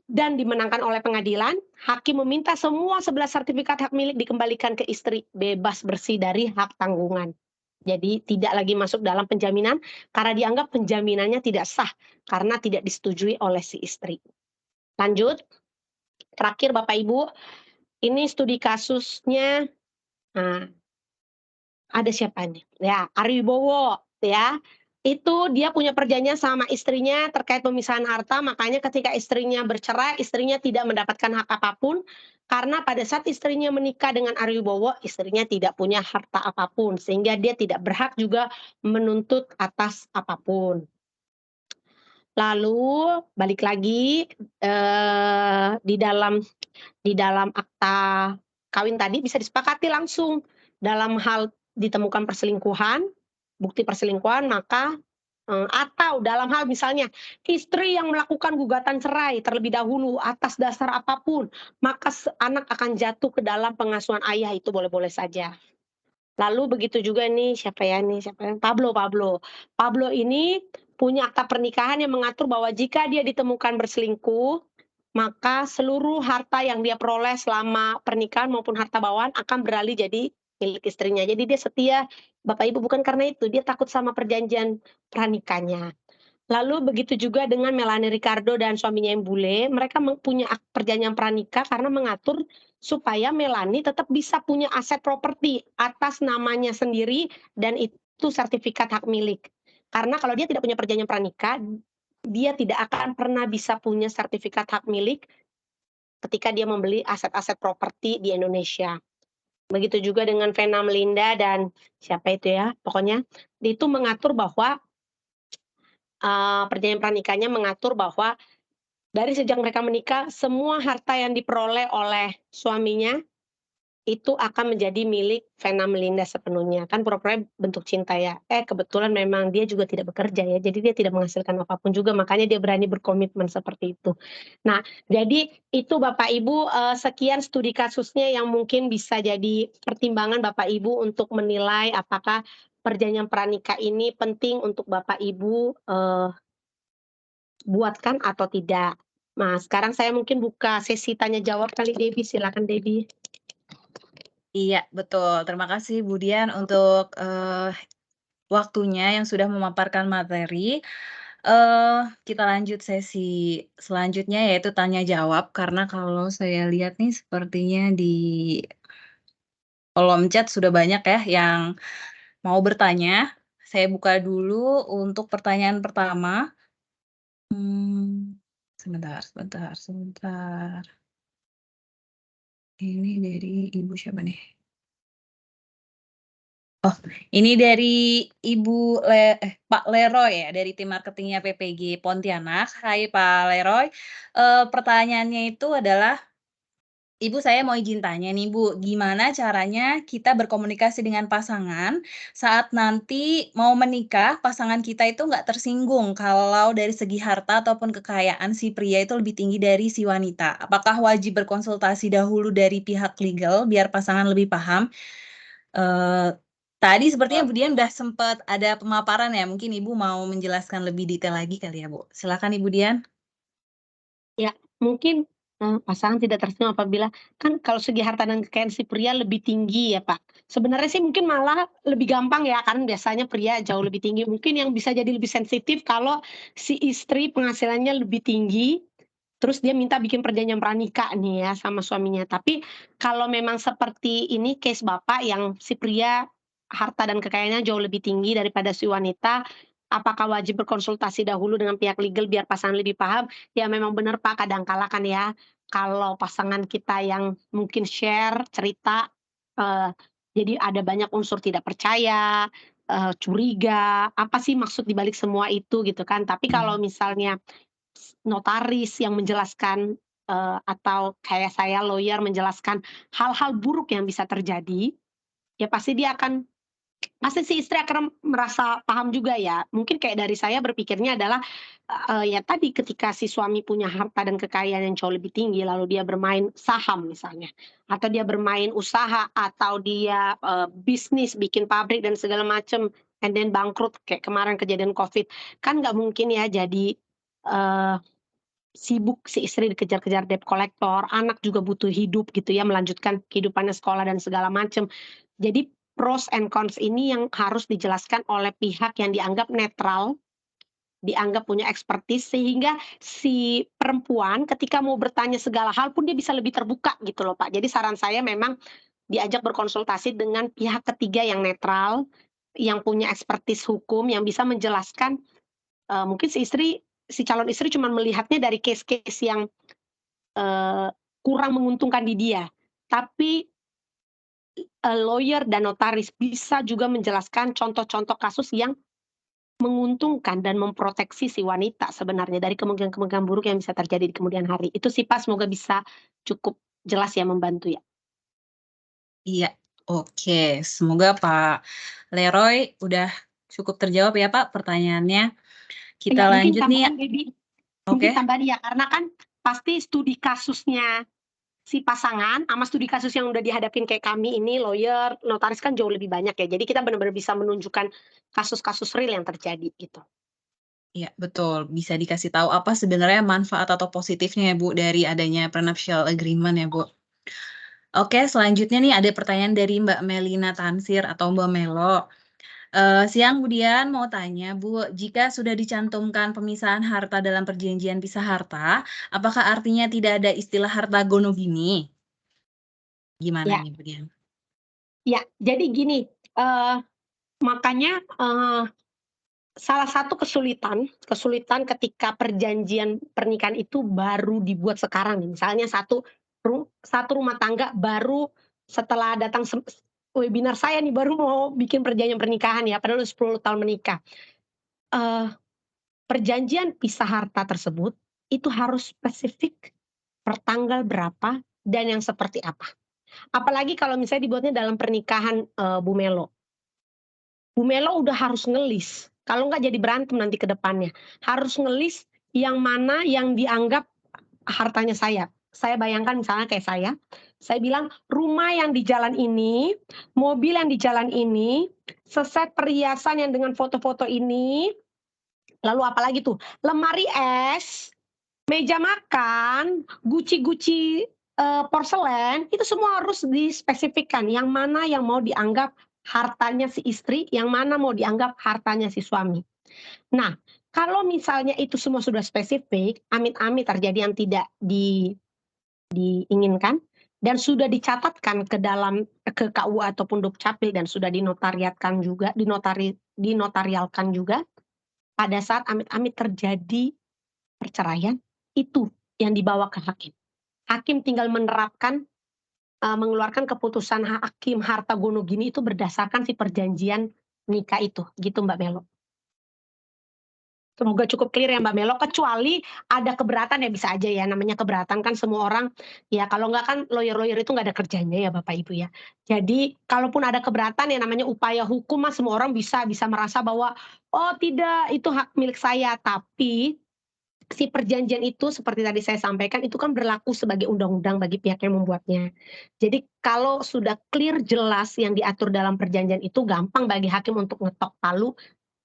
S3: Dan dimenangkan oleh pengadilan, hakim meminta semua 11 sertifikat hak milik dikembalikan ke istri, bebas bersih dari hak tanggungan. Jadi tidak lagi masuk dalam penjaminan karena dianggap penjaminannya tidak sah karena tidak disetujui oleh si istri. Lanjut, terakhir Bapak Ibu, ini studi kasusnya. Nah, ada siapa nih? Ya, Ari Wibowo ya. Itu dia punya perjanjian sama istrinya terkait pemisahan harta, makanya ketika istrinya bercerai, istrinya tidak mendapatkan hak apapun karena pada saat istrinya menikah dengan Ari Wibowo, istrinya tidak punya harta apapun sehingga dia tidak berhak juga menuntut atas apapun. Lalu balik lagi di dalam akta kawin tadi bisa disepakati langsung dalam hal ditemukan perselingkuhan, bukti perselingkuhan, maka atau dalam hal misalnya istri yang melakukan gugatan cerai terlebih dahulu atas dasar apapun, maka anak akan jatuh ke dalam pengasuhan ayah, itu boleh-boleh saja. Lalu begitu juga nih, siapa ya, Pablo. Pablo ini punya akta pernikahan yang mengatur bahwa jika dia ditemukan berselingkuh, maka seluruh harta yang dia peroleh selama pernikahan maupun harta bawaan akan beralih jadi milik istrinya. Jadi dia setia, Bapak Ibu, bukan karena itu, dia takut sama perjanjian pranikahnya. Lalu begitu juga dengan Melanie Ricardo dan suaminya yang bule, mereka punya perjanjian pranikah karena mengatur supaya Melanie tetap bisa punya aset properti atas namanya sendiri dan itu sertifikat hak milik. Karena kalau dia tidak punya perjanjian pranikah, dia tidak akan pernah bisa punya sertifikat hak milik ketika dia membeli aset-aset properti di Indonesia. Begitu juga dengan Vena Melinda dan siapa itu ya, pokoknya itu mengatur bahwa, perjanjian pernikahannya mengatur bahwa dari sejak mereka menikah, semua harta yang diperoleh oleh suaminya itu akan menjadi milik Vena Melinda sepenuhnya. Kan pura-puranya bentuk cinta ya. Kebetulan memang dia juga tidak bekerja ya, jadi dia tidak menghasilkan apapun juga, makanya dia berani berkomitmen seperti itu. Nah, jadi itu Bapak Ibu, sekian studi kasusnya yang mungkin bisa jadi pertimbangan Bapak Ibu untuk menilai apakah perjanjian pranikah ini penting untuk Bapak Ibu, buatkan atau tidak. Nah, sekarang saya mungkin buka sesi tanya jawab kali Debbie, silakan Debbie.
S2: Iya, betul. Terima kasih Bu Dian untuk, waktunya yang sudah memaparkan materi. Kita lanjut sesi selanjutnya yaitu tanya jawab, karena kalau saya lihat nih sepertinya di kolom chat sudah banyak ya yang mau bertanya. Saya buka dulu untuk pertanyaan pertama. Sebentar sebentar sebentar. Ini dari Ibu siapa nih? Oh, ini dari Pak Leroy ya, dari tim marketingnya PPG Pontianak. Hai Pak Leroy, pertanyaannya itu adalah, Ibu saya mau izin tanya nih Bu, gimana caranya kita berkomunikasi dengan pasangan saat nanti mau menikah, pasangan kita itu nggak tersinggung kalau dari segi harta ataupun kekayaan si pria itu lebih tinggi dari si wanita? Apakah wajib berkonsultasi dahulu dari pihak legal biar pasangan lebih paham? Tadi sepertinya Bu Dian udah sempat ada pemaparan ya, mungkin Ibu mau menjelaskan lebih detail lagi kali ya Bu? Silakan Ibu Dian.
S3: Ya, mungkin, pasangan tidak tersinggung apabila kan kalau segi harta dan kekayaan si pria lebih tinggi ya, Pak. Sebenarnya sih mungkin malah lebih gampang ya, kan biasanya pria jauh lebih tinggi. Mungkin yang bisa jadi lebih sensitif kalau si istri penghasilannya lebih tinggi, terus dia minta bikin perjanjian pranikah nih ya sama suaminya. Tapi kalau memang seperti ini case Bapak yang si pria harta dan kekayaannya jauh lebih tinggi daripada si wanita, apakah wajib berkonsultasi dahulu dengan pihak legal biar pasangan lebih paham? Ya memang benar Pak, kadang kala kan ya, kalau pasangan kita yang mungkin share cerita, eee, jadi ada banyak unsur tidak percaya, curiga, apa sih maksud dibalik semua itu gitu kan. Tapi kalau misalnya notaris yang menjelaskan, atau kayak saya lawyer menjelaskan hal-hal buruk yang bisa terjadi, ya pasti si istri akan merasa paham juga ya. Mungkin kayak dari saya berpikirnya adalah, ya tadi ketika si suami punya harta dan kekayaan yang jauh lebih tinggi, lalu dia bermain saham misalnya, atau dia bermain usaha, atau dia, bisnis, bikin pabrik dan segala macam, and then bangkrut kayak kemarin kejadian Covid. Kan nggak mungkin ya jadi, eee, sibuk si istri dikejar-kejar debt collector, anak juga butuh hidup gitu ya, melanjutkan kehidupannya sekolah dan segala macam. Jadi pros and cons ini yang harus dijelaskan oleh pihak yang dianggap netral, dianggap punya ekspertis, sehingga si perempuan ketika mau bertanya segala hal pun dia bisa lebih terbuka gitu loh, Pak. Jadi saran saya memang diajak berkonsultasi dengan pihak ketiga yang netral, yang punya ekspertis hukum, yang bisa menjelaskan, mungkin si calon istri cuman melihatnya dari case-case yang, eee, kurang menguntungkan di dia. Tapi lawyer dan notaris bisa juga menjelaskan contoh-contoh kasus yang menguntungkan dan memproteksi si wanita sebenarnya dari kemungkinan-kemungkinan buruk yang bisa terjadi di kemudian hari. Itu sih Pak, semoga bisa cukup jelas ya, membantu ya.
S2: Iya, oke. Semoga Pak Leroy udah cukup terjawab ya Pak pertanyaannya. Kita
S3: Ya mungkin
S2: lanjut nih ya.
S3: tambahan Debbie,
S2: Oke.
S3: mungkin tambahan ya, karena kan pasti studi kasusnya si pasangan sama studi kasus yang udah dihadapin kayak kami ini lawyer, notaris kan jauh lebih banyak ya. Jadi kita benar-benar bisa menunjukkan kasus-kasus real yang terjadi gitu.
S2: Iya, betul. Bisa dikasih tahu apa sebenarnya manfaat atau positifnya ya Bu dari adanya prenuptial agreement ya Bu. Oke, selanjutnya nih ada pertanyaan dari Mbak Melina Tansir atau Mbak Melo. Siang Budian mau tanya Bu, jika sudah dicantumkan pemisahan harta dalam perjanjian pisah harta, apakah artinya tidak ada istilah harta gono gini? Gimana
S3: Ya,
S2: nih Budian?
S3: ya. Jadi gini, makanya, salah satu kesulitan ketika perjanjian pernikahan itu baru dibuat sekarang nih, misalnya satu satu rumah tangga baru setelah datang webinar saya nih baru mau bikin perjanjian pernikahan ya, padahal udah 10 tahun menikah. Perjanjian pisah harta tersebut itu harus spesifik per tanggal berapa dan yang seperti apa. Apalagi kalau misalnya dibuatnya dalam pernikahan Bu Melo. Bu Melo udah harus ngelis, kalau nggak jadi berantem nanti ke depannya. Harus ngelis yang mana yang dianggap hartanya saya. Saya bayangkan misalnya kayak saya bilang rumah yang di jalan ini, mobil yang di jalan ini, seset perhiasan yang dengan foto-foto ini, lalu apalagi tuh, lemari es, meja makan, guci-guci porselen, itu semua harus dispesifikkan yang mana yang mau dianggap hartanya si istri, yang mana mau dianggap hartanya si suami. Nah, kalau misalnya itu semua sudah spesifik, amit-amit terjadi yang tidak diinginkan dan sudah dicatatkan ke dalam ke KUA ataupun Dukcapil dan sudah dinotariatkan juga, dinotarialkan juga, pada saat amit-amit terjadi perceraian, itu yang dibawa ke hakim. Hakim tinggal menerapkan, mengeluarkan keputusan hakim harta gono gini itu berdasarkan si perjanjian nikah itu, gitu Mbak Melo. Semoga cukup clear ya Mbak Melo, kecuali ada keberatan ya bisa aja ya, namanya keberatan kan semua orang, ya kalau nggak kan lawyer-lawyer itu nggak ada kerjanya ya Bapak Ibu ya. Jadi kalaupun ada keberatan ya namanya upaya hukum mas semua orang bisa merasa bahwa, oh tidak itu hak milik saya, tapi si perjanjian itu seperti tadi saya sampaikan itu kan berlaku sebagai undang-undang bagi pihak yang membuatnya. Jadi kalau sudah clear jelas yang diatur dalam perjanjian itu gampang bagi hakim untuk ngetok palu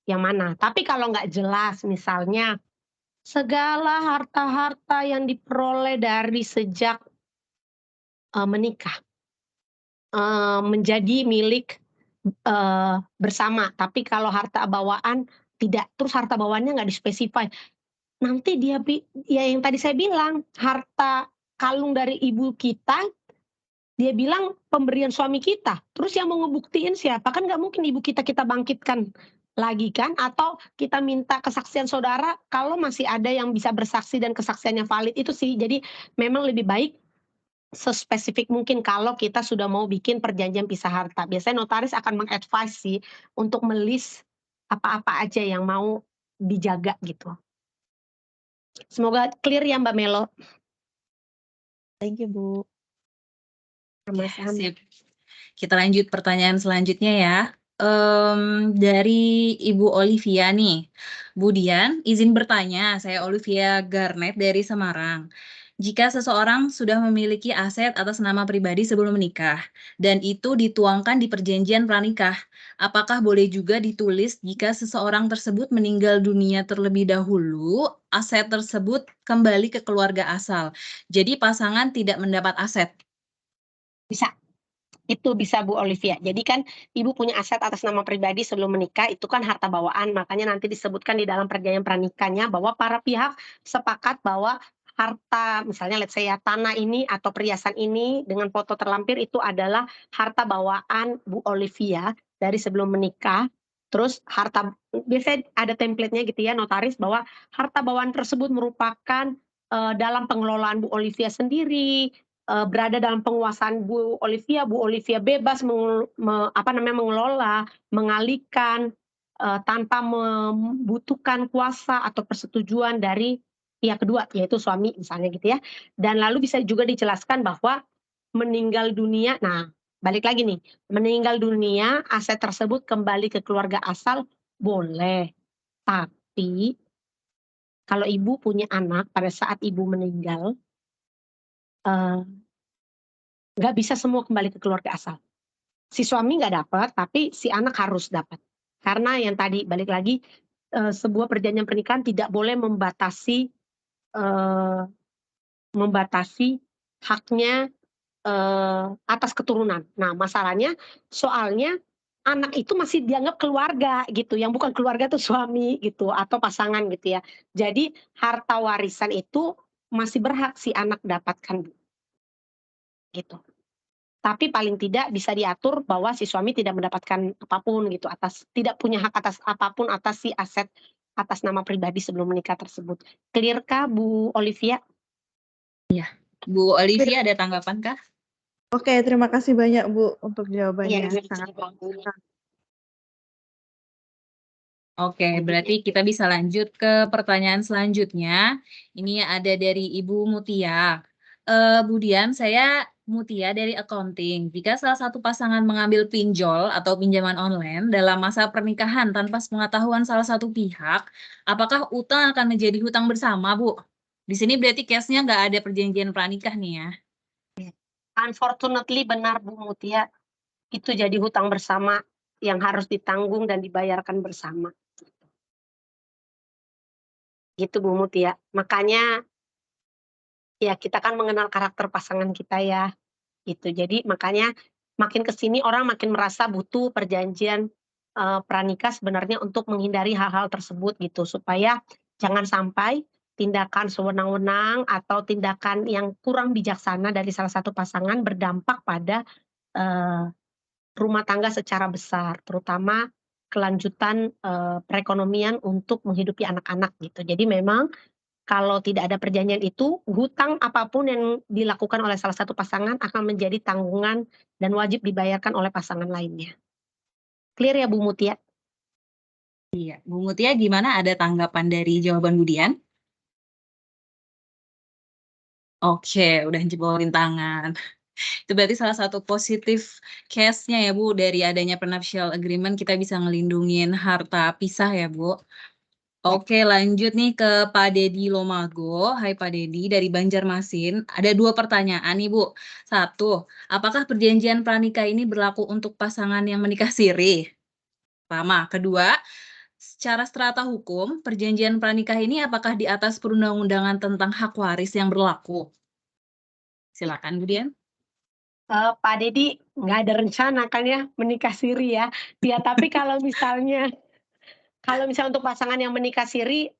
S3: yang mana. Tapi kalau nggak jelas misalnya segala harta-harta yang diperoleh dari sejak menikah menjadi milik bersama. Tapi kalau harta bawaan tidak, terus harta bawaannya nggak dispesify. Nanti dia ya yang tadi saya bilang harta kalung dari ibu kita, dia bilang pemberian suami kita. Terus yang mau ngebuktiin siapa? Kan nggak mungkin ibu kita bangkitkan lagi kan? Atau kita minta kesaksian saudara kalau masih ada yang bisa bersaksi dan kesaksiannya valid itu sih. Jadi memang lebih baik sespesifik mungkin kalau kita sudah mau bikin perjanjian pisah harta. Biasanya notaris akan mengadvise sih untuk melis apa-apa aja yang mau dijaga gitu. Semoga clear ya Mbak Melo. Thank you Bu.
S2: Sip. Kita lanjut pertanyaan selanjutnya ya. Dari Ibu Olivia nih. Bu Dian, izin bertanya, saya Olivia Garnet dari Semarang. Jika seseorang sudah memiliki aset atas nama pribadi sebelum menikah, dan itu dituangkan di perjanjian pranikah, apakah boleh juga ditulis jika seseorang tersebut meninggal dunia terlebih dahulu, aset tersebut kembali ke keluarga asal. Jadi pasangan tidak mendapat aset.
S3: Bisa. Itu bisa Bu Olivia. Jadi kan Ibu punya aset atas nama pribadi sebelum menikah, itu kan harta bawaan, makanya nanti disebutkan di dalam perjanjian pranikahnya bahwa para pihak sepakat bahwa harta, misalnya let's say ya, tanah ini atau perhiasan ini dengan foto terlampir itu adalah harta bawaan Bu Olivia dari sebelum menikah. Terus harta, biasanya ada template-nya gitu ya, notaris bahwa harta bawaan tersebut merupakan dalam pengelolaan Bu Olivia sendiri, berada dalam penguasaan Bu Olivia bebas mengelola, mengalihkan tanpa membutuhkan kuasa atau persetujuan dari pihak kedua, yaitu suami misalnya gitu ya. Dan lalu bisa juga dijelaskan bahwa meninggal dunia, nah balik lagi nih, meninggal dunia aset tersebut kembali ke keluarga asal boleh, tapi kalau ibu punya anak pada saat ibu meninggal, nggak bisa semua kembali ke keluarga asal. Si suami nggak dapat, tapi si anak harus dapat. Karena yang tadi balik lagi, sebuah perjanjian pernikahan tidak boleh membatasi haknya atas keturunan. Nah masalahnya, soalnya anak itu masih dianggap keluarga gitu, yang bukan keluarga tuh suami gitu atau pasangan gitu ya. Jadi harta warisan itu masih berhak si anak dapatkan gitu. Tapi paling tidak bisa diatur bahwa si suami tidak mendapatkan apapun gitu tidak punya hak atas apapun atas si aset atas nama pribadi sebelum menikah tersebut. Clear kah Bu Olivia?
S2: Iya, Bu Olivia ada tanggapan kah?
S4: Oke, terima kasih banyak Bu untuk
S3: Iya,
S4: jawabannya.
S3: ini
S4: Sangat
S2: Oke, berarti kita bisa lanjut ke pertanyaan selanjutnya. Ini ada dari Ibu Mutia. Bu Dian, saya Mutia dari accounting. Jika salah satu pasangan mengambil pinjol atau pinjaman online dalam masa pernikahan tanpa sepengetahuan salah satu pihak, apakah utang akan menjadi hutang bersama, Bu? Di sini berarti case-nya nggak ada perjanjian pranikah nih ya.
S3: unfortunately benar Bu Mutia, itu jadi hutang bersama yang harus ditanggung dan dibayarkan bersama. Gitu Bu Mutia. Makanya ya kita kan mengenal karakter pasangan kita ya. Gitu. Jadi makanya makin ke sini orang makin merasa butuh perjanjian pranikah sebenarnya untuk menghindari hal-hal tersebut gitu supaya jangan sampai tindakan sewenang-wenang atau tindakan yang kurang bijaksana dari salah satu pasangan berdampak pada rumah tangga secara besar, terutama kelanjutan perekonomian untuk menghidupi anak-anak gitu. Jadi memang kalau tidak ada perjanjian itu, hutang apapun yang dilakukan oleh salah satu pasangan akan menjadi tanggungan dan wajib dibayarkan oleh pasangan lainnya. Clear ya Bu Mutia?
S2: Iya, Bu Mutia gimana? Ada tanggapan dari jawaban Bu Dian? Oke, udah jebolin tangan. Itu berarti salah satu positif case-nya ya Bu, dari adanya prenuptial agreement kita bisa ngelindungin harta pisah ya Bu. Oke, lanjut nih ke Pak Dedi Lomago. Hai Pak Dedi, dari Banjarmasin. Ada 2 pertanyaan nih Bu. 1, apakah perjanjian pranikah ini berlaku untuk pasangan yang menikah siri? Pertama. Kedua, secara strata hukum, perjanjian pranikah ini apakah di atas perundang-undangan tentang hak waris yang berlaku? Silakan Bu Dian.
S3: Pak Dedi nggak ada rencana kan ya menikah siri ya. Ya tapi kalau misalnya untuk pasangan yang menikah siri,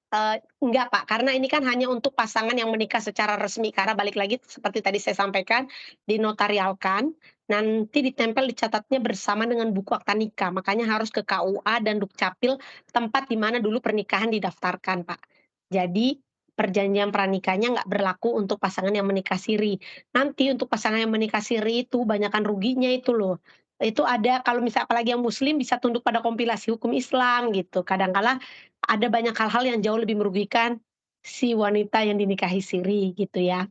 S3: enggak Pak, karena ini kan hanya untuk pasangan yang menikah secara resmi, karena balik lagi seperti tadi saya sampaikan, dinotarialkan, nanti ditempel dicatatnya bersama dengan buku akta nikah, makanya harus ke KUA dan Dukcapil, tempat di mana dulu pernikahan didaftarkan Pak. Jadi, perjanjian pranikahnya nggak berlaku untuk pasangan yang menikah siri. Nanti untuk pasangan yang menikah siri itu banyakan ruginya itu loh. Itu ada kalau misal apalagi yang muslim bisa tunduk pada kompilasi hukum Islam gitu. Kadang-kala ada banyak hal-hal yang jauh lebih merugikan si wanita yang dinikahi siri gitu ya.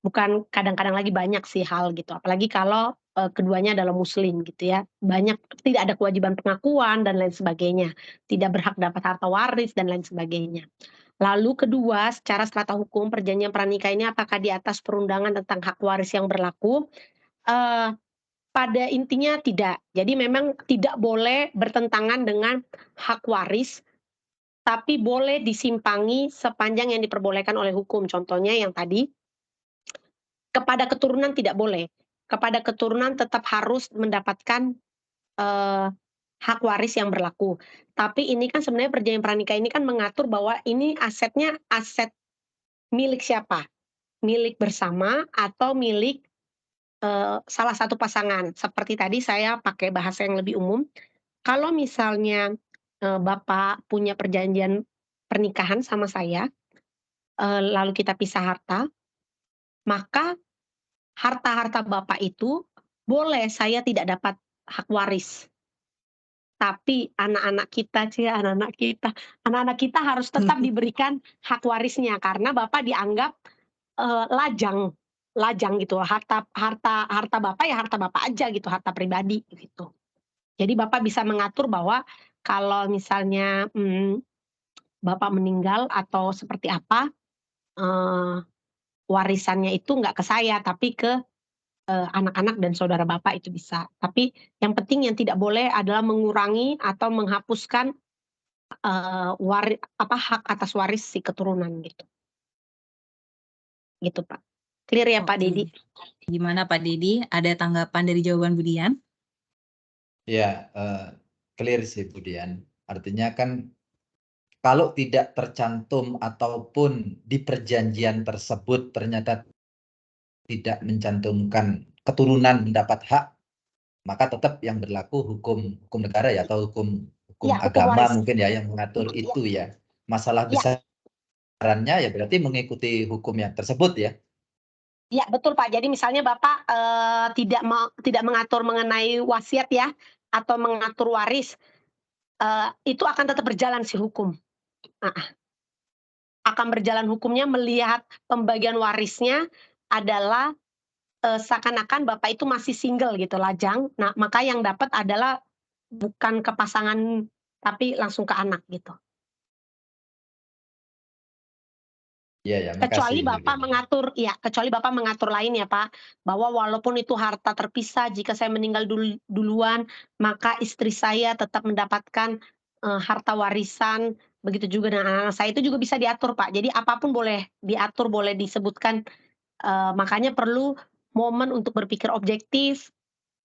S3: Bukan kadang-kadang lagi banyak sih hal gitu, apalagi kalau, keduanya adalah muslim gitu ya. Banyak tidak ada kewajiban pengakuan dan lain sebagainya, tidak berhak dapat harta waris dan lain sebagainya. Lalu kedua, secara strata hukum perjanjian pranikah ini apakah di atas perundangan tentang hak waris yang berlaku? Eee pada intinya tidak. Jadi memang tidak boleh bertentangan dengan hak waris, tapi boleh disimpangi sepanjang yang diperbolehkan oleh hukum. Contohnya yang tadi, kepada keturunan tidak boleh. Kepada keturunan tetap harus mendapatkan, eee, hak waris yang berlaku. Tapi ini kan sebenarnya perjanjian pranikah ini kan mengatur bahwa ini asetnya aset milik siapa, milik bersama atau milik, salah satu pasangan. Seperti tadi saya pakai bahasa yang lebih umum, kalau misalnya, Bapak punya perjanjian pernikahan sama saya, lalu kita pisah harta, maka harta-harta Bapak itu boleh saya tidak dapat hak waris, tapi anak-anak kita harus tetap diberikan hak warisnya karena Bapak dianggap, lajang lajang gitu, harta harta harta Bapak ya harta Bapak aja gitu, harta pribadi gitu. Jadi Bapak bisa mengatur bahwa kalau misalnya, Bapak meninggal atau seperti apa, eee, warisannya itu nggak ke saya, tapi ke, anak-anak dan saudara Bapak itu bisa. Tapi yang penting yang tidak boleh adalah mengurangi atau menghapuskan, hak atas waris si keturunan gitu. Gitu, Pak. Clear ya, Pak
S2: Oke.
S3: Dedi?
S2: Gimana Pak Dedi? Ada tanggapan dari jawaban Bu Dian?
S5: Ya, clear sih Bu Dian. Artinya kan kalau tidak tercantum ataupun di perjanjian tersebut ternyata tidak mencantumkan keturunan mendapat hak, maka tetap yang berlaku hukum negara ya atau hukum
S3: Ya, hukum
S5: agama
S3: waris.
S5: mungkin ya yang mengatur itu ya. Masalah
S3: Ya.
S5: besarannya ya berarti mengikuti hukum yang tersebut ya.
S3: Ya, betul Pak. Jadi misalnya Bapak tidak mengatur mengenai wasiat ya, atau mengatur waris, itu akan tetap berjalan si hukum. Heeh. Akan berjalan hukumnya melihat pembagian warisnya adalah seakan-akan Bapak itu masih single gitu, lajang. Nah, maka yang dapat adalah bukan ke pasangan, tapi langsung ke anak gitu.
S5: Iya ya,
S3: Kecuali
S5: makasih Bu
S3: Bapak
S5: Dian.
S3: mengatur kecuali Bapak mengatur lain ya Pak, bahwa walaupun itu harta terpisah, jika saya meninggal duluan, maka istri saya tetap mendapatkan, harta warisan, begitu juga dengan anak-anak saya, itu juga bisa diatur Pak. Jadi apapun boleh diatur, boleh disebutkan, makanya perlu momen untuk berpikir objektif,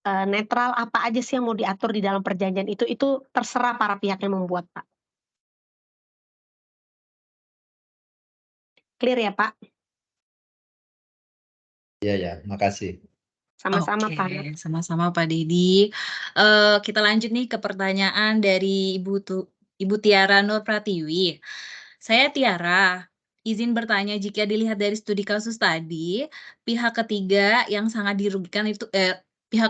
S3: netral, apa aja sih yang mau diatur di dalam perjanjian itu terserah para pihak yang membuat Pak. Clear ya Pak?
S5: Iya ya, makasih.
S3: Sama-sama
S2: Oke,
S3: Pak.
S2: sama-sama Pak Dedi. Kita lanjut nih ke pertanyaan dari Ibu Tiara Nur Pratiwi. Saya Tiara, izin bertanya jika dilihat dari studi kasus tadi, pihak ketiga yang sangat dirugikan itu pihak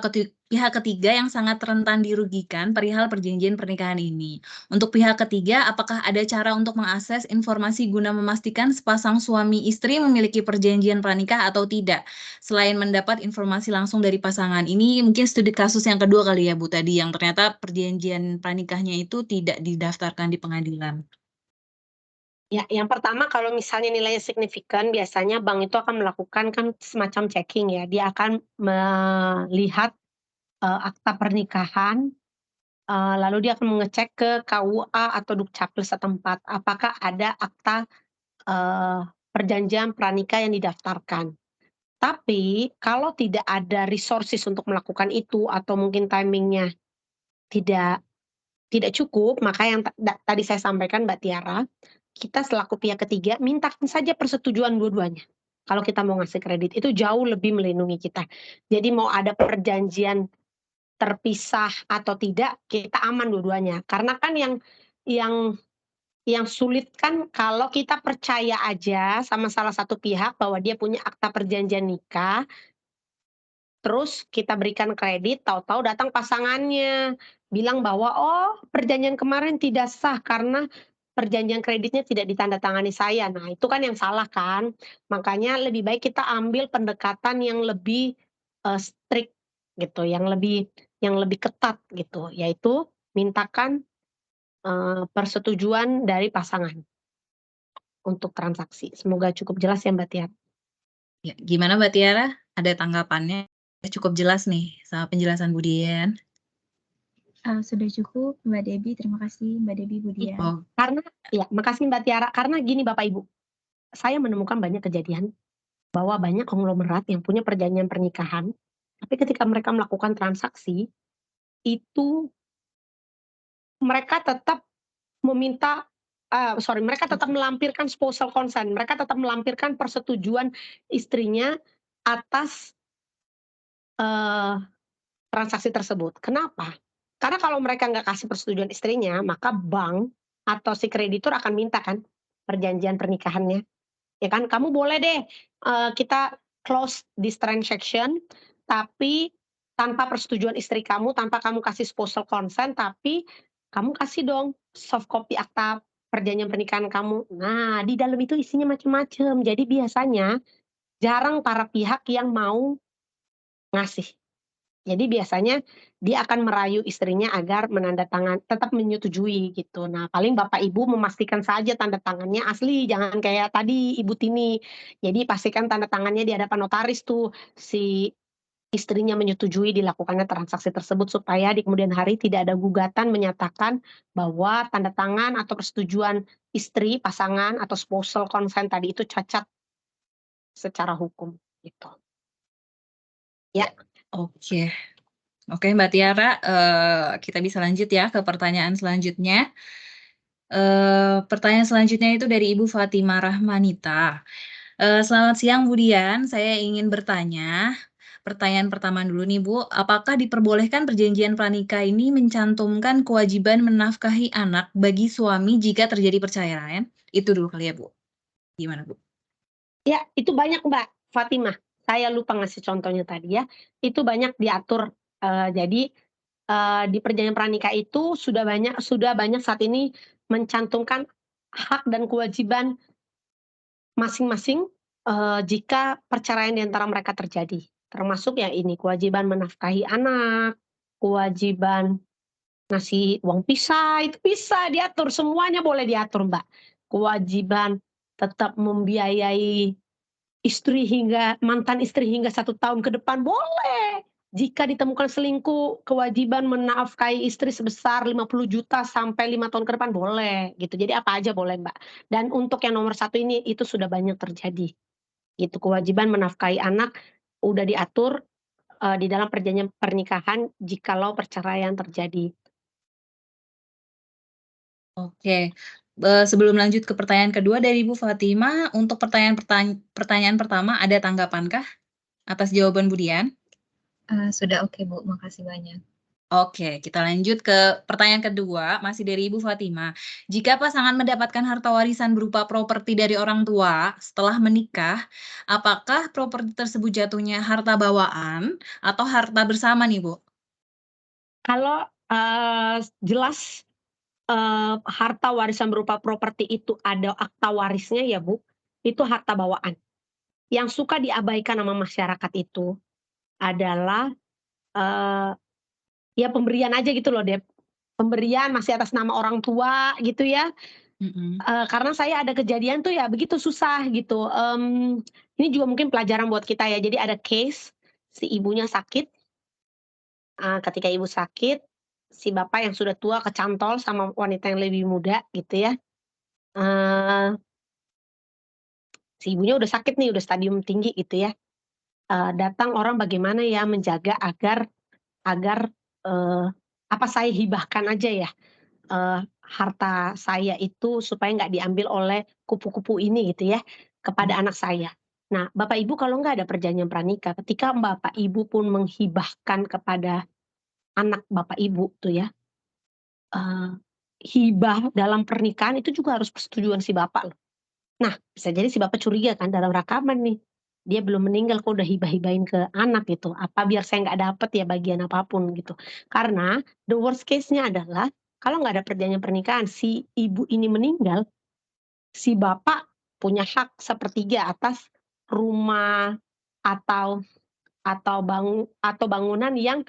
S2: ketiga yang sangat rentan dirugikan perihal perjanjian pernikahan ini. Untuk pihak ketiga, apakah ada cara untuk mengakses informasi guna memastikan sepasang suami istri memiliki perjanjian pranikah atau tidak? Selain mendapat informasi langsung dari pasangan, ini mungkin studi kasus yang kedua kali ya Bu tadi, yang ternyata perjanjian pranikahnya itu tidak didaftarkan di pengadilan.
S3: Ya, yang pertama kalau misalnya nilainya signifikan, biasanya bank itu akan melakukan kan semacam checking ya. Dia akan melihat, akta pernikahan, lalu dia akan mengecek ke KUA atau Dukcapil setempat, apakah ada akta, perjanjian pranikah yang didaftarkan. Tapi kalau tidak ada resources untuk melakukan itu atau mungkin timing-nya tidak tidak cukup, maka yang tadi saya sampaikan Mbak Tiara, kita selaku pihak ketiga mintakan saja persetujuan dua-duanya. Kalau kita mau ngasih kredit, itu jauh lebih melindungi kita. Jadi mau ada perjanjian terpisah atau tidak, kita aman dua-duanya. Karena kan yang yang sulit kan kalau kita percaya aja sama salah satu pihak bahwa dia punya akta perjanjian nikah, terus kita berikan kredit, tahu-tahu datang pasangannya, bilang bahwa, "Oh, perjanjian kemarin tidak sah karena perjanjian kreditnya tidak ditandatangani saya." Nah, itu kan yang salah kan. Makanya lebih baik kita ambil pendekatan yang lebih, strict gitu, yang lebih ketat gitu, yaitu mintakan, persetujuan dari pasangan untuk transaksi. Semoga cukup jelas ya, Mbak Tia.
S2: Ya, gimana Mbak Tiara? Ada tanggapannya? Cukup jelas nih sama penjelasan Bu Dian.
S6: Sudah cukup Mbak Debbie, terima kasih Mbak Debbie, Bu Dian.
S2: Oh,
S3: Karena ya, makasih Mbak Tiara, karena gini Bapak Ibu, saya menemukan banyak kejadian bahwa banyak konglomerat yang punya perjanjian pernikahan, tapi ketika mereka melakukan transaksi, itu mereka tetap meminta, mereka tetap melampirkan spousal consent, mereka tetap melampirkan persetujuan istrinya atas, transaksi tersebut. Kenapa? Karena kalau mereka nggak kasih persetujuan istrinya, maka bank atau si kreditur akan minta kan perjanjian pernikahannya. Ya kan, kamu boleh deh, kita close this transaction, tapi tanpa persetujuan istri kamu, tanpa kamu kasih spousal consent, tapi kamu kasih dong soft copy akta perjanjian pernikahan kamu. Nah, di dalam itu isinya macam-macam. Jadi biasanya jarang para pihak yang mau ngasih. Jadi biasanya dia akan merayu istrinya agar tetap menyetujui gitu. Nah, paling Bapak Ibu memastikan saja tanda tangannya asli, jangan kayak tadi Ibu Tini. Jadi pastikan tanda tangannya di hadapan notaris tuh, si istrinya menyetujui dilakukannya transaksi tersebut supaya di kemudian hari tidak ada gugatan menyatakan bahwa tanda tangan atau persetujuan istri, pasangan atau spousal consent tadi itu cacat secara hukum gitu. Ya.
S2: oke. Oke Mbak Tiara, kita bisa lanjut ya ke pertanyaan selanjutnya. Pertanyaan selanjutnya itu dari Ibu Fatimah Rahmanita. Selamat siang Bu Dian, saya ingin bertanya. Pertanyaan pertama dulu nih Bu, apakah diperbolehkan perjanjian pranikah ini mencantumkan kewajiban menafkahi anak bagi suami jika terjadi perceraian? Itu dulu kali ya Bu. Gimana Bu?
S3: Ya, itu banyak Mbak Fatimah. saya lupa ngasih contohnya tadi ya, itu banyak diatur. Jadi di perjanjian pranikah itu sudah banyak saat ini mencantumkan hak dan kewajiban masing-masing, jika perceraian di antara mereka terjadi. Termasuk ya ini, kewajiban menafkahi anak, kewajiban ngasih uang pisah, itu bisa diatur, semuanya boleh diatur, Mbak. Kewajiban tetap membiayai mantan istri hingga 1 tahun ke depan, boleh. Jika ditemukan selingkuh, kewajiban menafkahi istri sebesar 50 juta sampai 5 tahun ke depan, boleh, gitu. Jadi apa aja boleh, Mbak. Dan untuk yang nomor 1 ini, itu sudah banyak terjadi, gitu. Kewajiban menafkahi anak udah diatur, di dalam perjanjian pernikahan jikalau perceraian terjadi.
S2: Oke, sebelum lanjut ke pertanyaan kedua dari Ibu Fatima, untuk pertanyaan pertama ada tanggapankah atas jawaban Bu Dian?
S6: Sudah oke, Bu. Makasih banyak.
S2: Oke, kita lanjut ke pertanyaan kedua, masih dari Ibu Fatima. Jika pasangan mendapatkan harta warisan berupa properti dari orang tua setelah menikah, apakah properti tersebut jatuhnya harta bawaan atau harta bersama nih, Bu?
S3: Kalau, jelas, harta warisan berupa properti itu ada akta warisnya ya, Bu, itu harta bawaan. Yang suka diabaikan sama masyarakat itu adalah, eee, ya pemberian aja gitu loh, Dep. Pemberian masih atas nama orang tua gitu ya,
S2: Mhm.
S3: karena saya ada kejadian tuh ya begitu susah gitu, ini juga mungkin pelajaran buat kita ya. Jadi ada case, si ibunya sakit, ketika ibu sakit, si bapak yang sudah tua kecantol sama wanita yang lebih muda gitu ya, eee, si ibunya udah sakit nih, udah stadium tinggi gitu ya, datang orang bagaimana ya menjaga agar, eee, apa saya hibahkan aja ya, harta saya itu supaya nggak diambil oleh kupu-kupu ini gitu ya, kepada anak saya. Nah, Bapak Ibu kalau nggak ada perjanjian pranikah, ketika Bapak Ibu pun menghibahkan kepada anak Bapak Ibu tuh ya, eee, hibah dalam pernikahan itu juga harus persetujuan si bapak loh. Nah, bisa jadi si bapak curiga kan dalam rekaman nih, dia belum meninggal kok udah hibah-hibahin ke anak gitu, apa biar saya nggak dapet ya bagian apapun gitu. Karena the worst case-nya adalah kalau nggak ada perjanjian pernikahan, si ibu ini meninggal, si bapak punya hak sepertiga atas rumah atau atau bangunan yang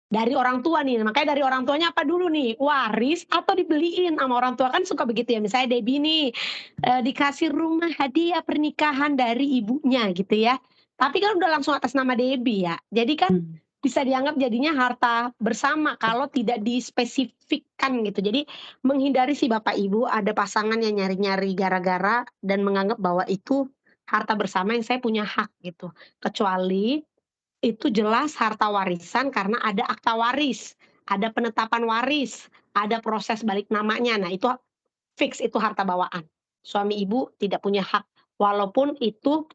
S3: dari orang tua nih, makanya dari orang tuanya apa dulu nih, waris atau dibeliin sama orang tua, kan suka begitu ya, misalnya Debbie nih, dikasih rumah hadiah pernikahan dari ibunya gitu ya, tapi kan udah langsung atas nama Debbie ya, jadi kan
S2: Hmm.
S3: bisa dianggap jadinya harta bersama kalau tidak dispesifikkan gitu. Jadi menghindari si bapak ibu ada pasangan yang nyari-nyari gara-gara dan menganggap bahwa itu harta bersama yang saya punya hak gitu. Kecuali itu jelas harta warisan karena ada akta waris, ada penetapan waris, ada proses balik namanya. Nah, itu fix itu harta bawaan. Suami ibu tidak punya hak, walaupun itu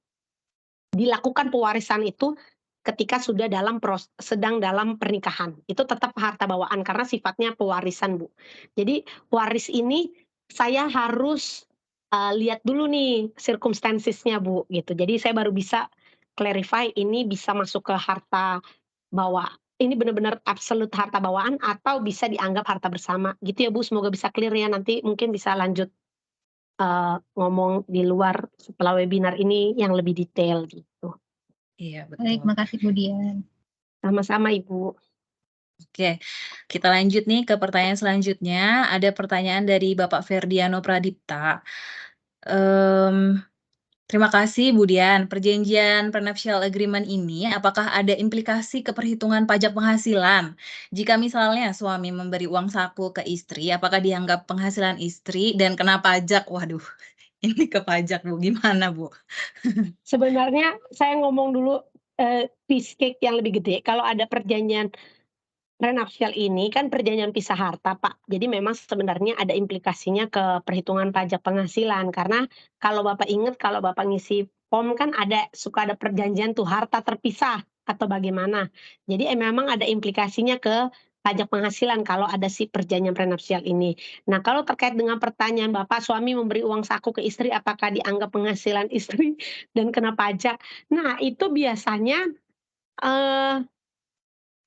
S3: dilakukan pewarisan itu ketika sudah sedang dalam pernikahan. Itu tetap harta bawaan karena sifatnya pewarisan, Bu. Jadi waris ini saya harus, lihat dulu nih circumstances-nya, Bu, gitu. Jadi saya baru bisa clarify ini bisa masuk ke harta ini benar-benar absolut harta bawaan atau bisa dianggap harta bersama, gitu ya, Bu. Semoga bisa clear ya, nanti mungkin bisa lanjut, ngomong di luar setelah webinar ini yang lebih detail, gitu.
S2: Iya,
S6: Baik,
S2: betul.
S6: makasih Bu Dian.
S3: Sama-sama, Ibu.
S2: Oke, kita lanjut nih ke pertanyaan selanjutnya. Ada pertanyaan dari Bapak Ferdiano Pradipta. Terima kasih Bu Dian. Perjanjian prenuptial agreement ini apakah ada implikasi ke perhitungan pajak penghasilan? Jika misalnya suami memberi uang saku ke istri, apakah dianggap penghasilan istri dan kena pajak? Waduh, ini ke pajak Bu, gimana Bu?
S3: Sebenarnya saya ngomong dulu, piece cake yang lebih gede, kalau ada perjanjian prenuptial ini kan perjanjian pisah harta, Pak. Jadi memang sebenarnya ada implikasinya ke perhitungan pajak penghasilan, karena kalau Bapak ingat kalau Bapak ngisi form kan suka ada perjanjian tuh harta terpisah atau bagaimana. Jadi, memang ada implikasinya ke pajak penghasilan kalau ada si perjanjian prenupsial ini. Nah, kalau terkait dengan pertanyaan Bapak, suami memberi uang saku ke istri, apakah dianggap penghasilan istri dan kena pajak? Nah, itu biasanya, eee,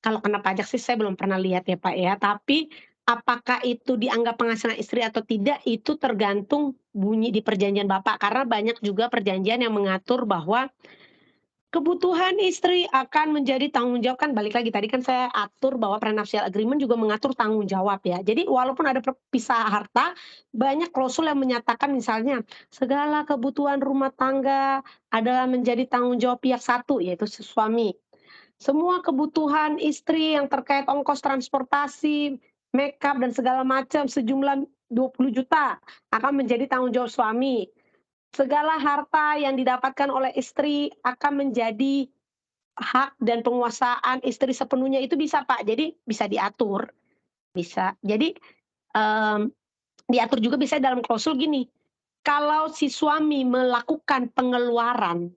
S3: kalau kena pajak sih saya belum pernah lihat ya, Pak, ya, tapi apakah itu dianggap penghasilan istri atau tidak, itu tergantung bunyi di perjanjian Bapak, karena banyak juga perjanjian yang mengatur bahwa kebutuhan istri akan menjadi tanggung jawab, kan balik lagi tadi kan saya atur bahwa prenuptial agreement juga mengatur tanggung jawab ya. Jadi walaupun ada perpisahan harta, banyak klausul yang menyatakan misalnya, segala kebutuhan rumah tangga adalah menjadi tanggung jawab pihak satu, yaitu si suami. Semua kebutuhan istri yang terkait ongkos transportasi, makeup dan segala macam sejumlah 20 juta akan menjadi tanggung jawab suami. Segala harta yang didapatkan oleh istri akan menjadi hak dan penguasaan istri sepenuhnya, itu bisa, Pak. Jadi bisa diatur, bisa. Jadi, mmm, diatur juga bisa dalam klausul gini, kalau si suami melakukan pengeluaran,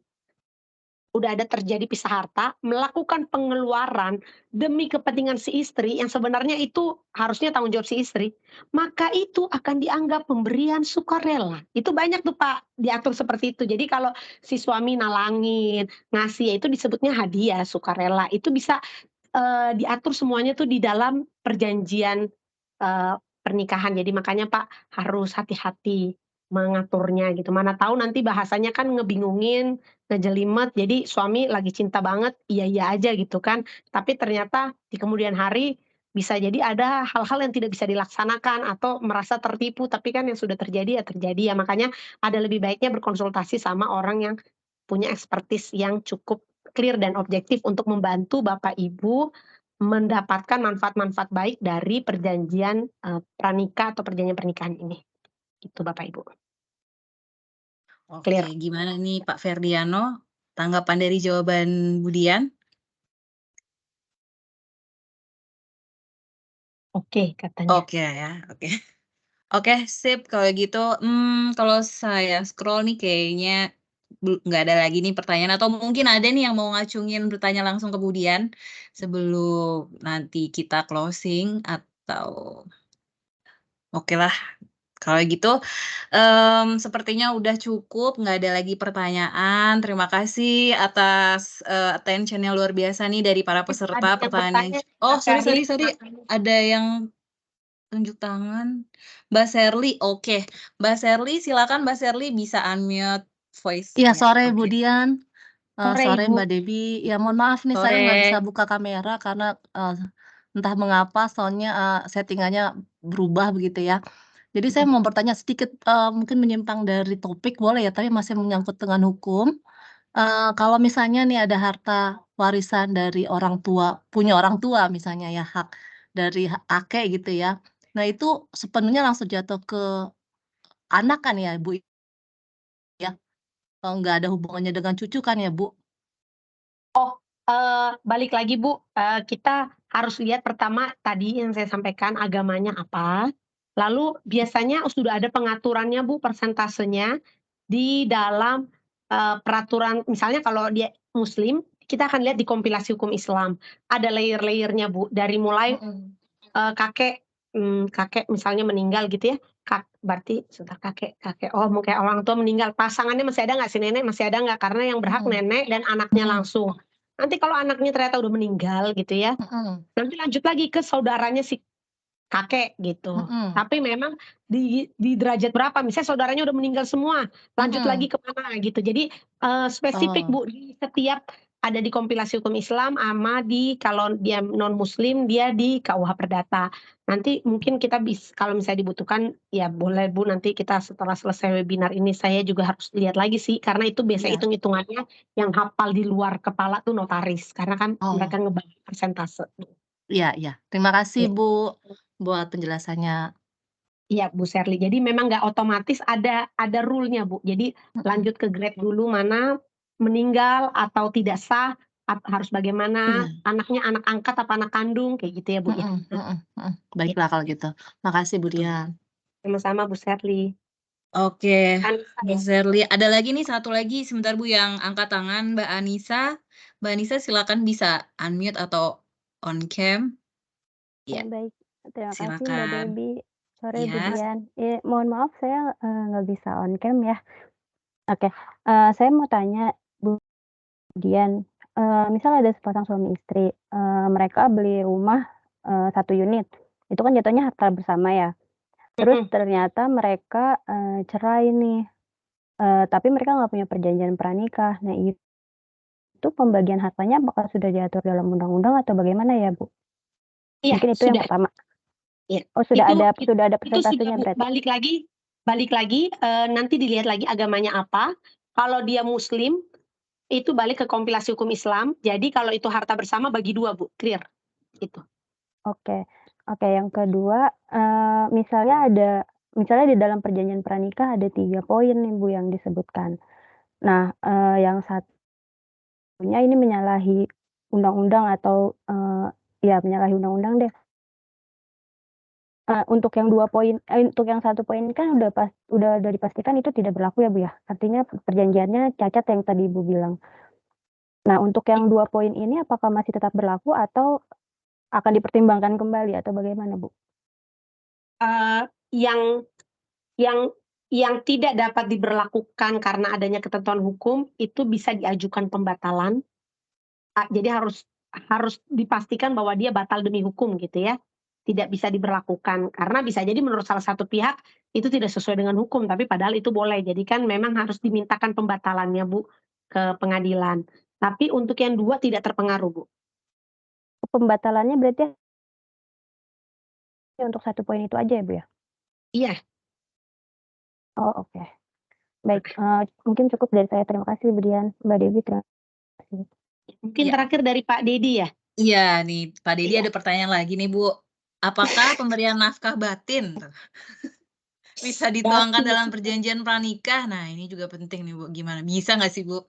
S3: udah ada terjadi pisah harta, melakukan pengeluaran demi kepentingan si istri yang sebenarnya itu harusnya tanggung jawab si istri, maka itu akan dianggap pemberian sukarela. Itu banyak tuh, Pak, diatur seperti itu. Jadi kalau si suami nalangin, ngasih, ya itu disebutnya hadiah sukarela. Itu bisa, diatur semuanya tuh di dalam perjanjian, pernikahan. Jadi makanya, Pak, harus hati-hati mengaturnya gitu. Mana tahu nanti bahasanya kan ngebingungin, ngejelimet, jadi suami lagi cinta banget, iya-iya aja gitu kan. Tapi ternyata di kemudian hari bisa jadi ada hal-hal yang tidak bisa dilaksanakan atau merasa tertipu, tapi kan yang sudah terjadi ya terjadi ya. Makanya ada lebih baiknya berkonsultasi sama orang yang punya ekspertis yang cukup clear dan objektif untuk membantu Bapak Ibu mendapatkan manfaat-manfaat baik dari perjanjian, pranikah atau perjanjian pernikahan ini. Gitu Bapak Ibu.
S2: Oke,
S3: Clear?
S2: gimana nih Pak Ferdiano, tanggapan dari jawaban Budian?
S3: Oke katanya.
S2: Oke ya, oke. Oke, sip kalau gitu, kalau saya scroll nih kayaknya nggak ada lagi nih pertanyaan atau mungkin ada nih yang mau ngacungin bertanya langsung ke Budian sebelum nanti kita closing atau okelah kalau gitu, sepertinya udah cukup, nggak ada lagi pertanyaan. Terima kasih atas, attention-nya luar biasa nih dari para
S3: Ada
S2: peserta
S3: yang bertanya,
S2: pertanyaannya. Oh,
S3: Kak Ferly.
S2: sorry, ada yang tunjuk tangan. Mbak Sherly, oke. Mbak Sherly, silakan Mbak Sherly bisa unmute
S7: Iya,
S2: voice-nya.
S7: sore
S2: Oke.
S7: Budian,
S3: Sore
S7: sore
S3: Ibu.
S7: Mbak Debbie. Ya mohon maaf nih saya nggak bisa
S2: Sore.
S7: buka kamera karena, entah mengapa soundnya setting-annya berubah begitu ya. Jadi saya mau bertanya sedikit, mungkin menyimpang dari topik boleh ya, tapi masih menyangkut dengan hukum. Kalau misalnya nih ada harta warisan dari orang tua, punya orang tua misalnya ya, hak dari kakek gitu ya. Nah itu sepenuhnya langsung jatuh ke anak kan ya, Bu, ya? Nggak ada hubungannya dengan cucu kan ya, Bu?
S3: Balik lagi Bu, kita harus lihat pertama tadi yang saya sampaikan agamanya apa, lalu biasanya sudah ada pengaturannya Bu, persentasenya di dalam, peraturan misalnya kalau dia muslim, kita akan lihat di kompilasi hukum Islam. Ada layer-layer-nya Bu, dari mulai,
S7: Mhm.
S3: kakek misalnya meninggal gitu ya, berarti sebentar kakek mungkin orang tua meninggal, pasangannya masih ada nggak, si nenek masih ada nggak? Karena yang berhak
S7: Mhm.
S3: nenek dan anaknya
S7: Mhm.
S3: langsung. Nanti kalau anaknya ternyata udah meninggal gitu ya,
S7: Mhm.
S3: nanti lanjut lagi ke saudaranya si kakek gitu.
S7: Mhm.
S3: Tapi memang di derajat berapa, misalnya saudaranya udah meninggal semua, lanjut lagi
S7: Mhm.
S3: ke mana gitu. Jadi, spesifik
S7: Oh,
S3: Bu, di setiap ada di kompilasi hukum Islam ama di kalau dia non muslim dia di KUH Perdata. Nanti mungkin kita kalau misalnya dibutuhkan ya boleh Bu, nanti kita setelah selesai webinar ini saya juga harus lihat lagi sih, karena itu biasa
S7: iya.
S3: hitung-hitungannya yang hafal di luar kepala tuh notaris, karena kan
S7: Oh,
S3: mereka ngebagi persentase.
S7: iya iya. Terima kasih,
S3: Ya.
S7: Bu, buat penjelasannya.
S3: Iya, Bu Sherly. Jadi memang nggak otomatis ada rule-nya, Bu. Jadi
S7: Mhm.
S3: lanjut ke grade dulu mana meninggal atau tidak sah, harus bagaimana,
S7: Iya.
S3: anaknya anak angkat apa anak kandung, kayak gitu ya, Bu, ya.
S7: Mhm
S3: Nah,
S7: mhm mhm.
S3: iya,
S7: Baiklah kalau gitu. Makasih, Bu
S3: betul.
S7: Dian.
S3: Sama-sama Bu Sherly.
S2: Oke,
S3: Anissa
S2: Mbak
S3: ya?
S2: Sherly. Ada lagi nih satu lagi sebentar Bu yang angkat tangan, Mbak Anissa. Mbak Anissa silakan bisa unmute atau on cam. Iya,
S8: baik. Terima kasih Mbak
S2: silakan.
S8: Debbie. Sore Bu
S2: Iya.
S8: Dian. Mohon maaf saya, nggak bisa on cam ya. Oke, saya mau tanya Bu Dian, misal ada sepasang suami istri, mereka beli rumah, 1 unit, itu kan jatuhnya harta bersama ya. Terus
S3: Mhm.
S8: ternyata mereka, cerai nih, tapi mereka nggak punya perjanjian pranikah. Nah itu pembagian hartanya apakah sudah diatur dalam undang-undang atau bagaimana ya Bu?
S3: Iya,
S8: Mungkin itu yang
S3: sudah.
S8: pertama.
S3: Iya.
S8: Oh
S3: Itu
S8: sudah ada
S3: itu sudah,
S8: persentasenya
S3: Bu.
S8: berarti?
S3: Balik lagi, nanti dilihat lagi agamanya apa. Kalau dia muslim, itu balik ke kompilasi hukum Islam. Jadi kalau itu harta bersama bagi 2, Bu, clear, itu.
S8: Oke. Oke, yang kedua, misalnya di dalam perjanjian pranikah ada 3 poin nih Bu yang disebutkan. Nah, yang satunya ini menyalahi undang-undang atau, ya menyalahi undang-undang deh. Untuk yang 2 poin untuk yang 1 poin kan udah dipastikan itu tidak berlaku ya Bu ya? Artinya perjanjiannya cacat yang tadi Ibu bilang. Nah untuk yang 2 poin ini apakah masih tetap berlaku atau akan dipertimbangkan kembali atau bagaimana Bu?
S3: Eee, yang yang yang tidak dapat diberlakukan karena adanya ketentuan hukum, itu bisa diajukan pembatalan. Jadi harus dipastikan bahwa dia batal demi hukum gitu ya. Tidak bisa diberlakukan, karena bisa jadi menurut salah satu pihak itu tidak sesuai dengan hukum, tapi padahal itu boleh. Jadi kan memang harus dimintakan pembatalannya Bu, ke pengadilan. Tapi untuk yang 2 tidak terpengaruh Bu.
S8: Pembatalannya berarti untuk 1 poin itu aja ya Bu ya?
S3: Iya.
S8: Oh oke. Baik, mungkin cukup dari saya. Terima kasih Bu Dian, Mbak Debbie terima kasih.
S3: Mungkin
S2: Iya.
S3: terakhir dari Pak Dedi ya?
S2: Iya nih, Pak Dedi
S3: Iya.
S2: ada pertanyaan lagi nih Bu. Apakah pemberian nafkah batin bisa dituangkan
S3: Batin.
S2: dalam perjanjian pranikah? Nah ini juga penting nih Bu, gimana? Bisa nggak sih Bu?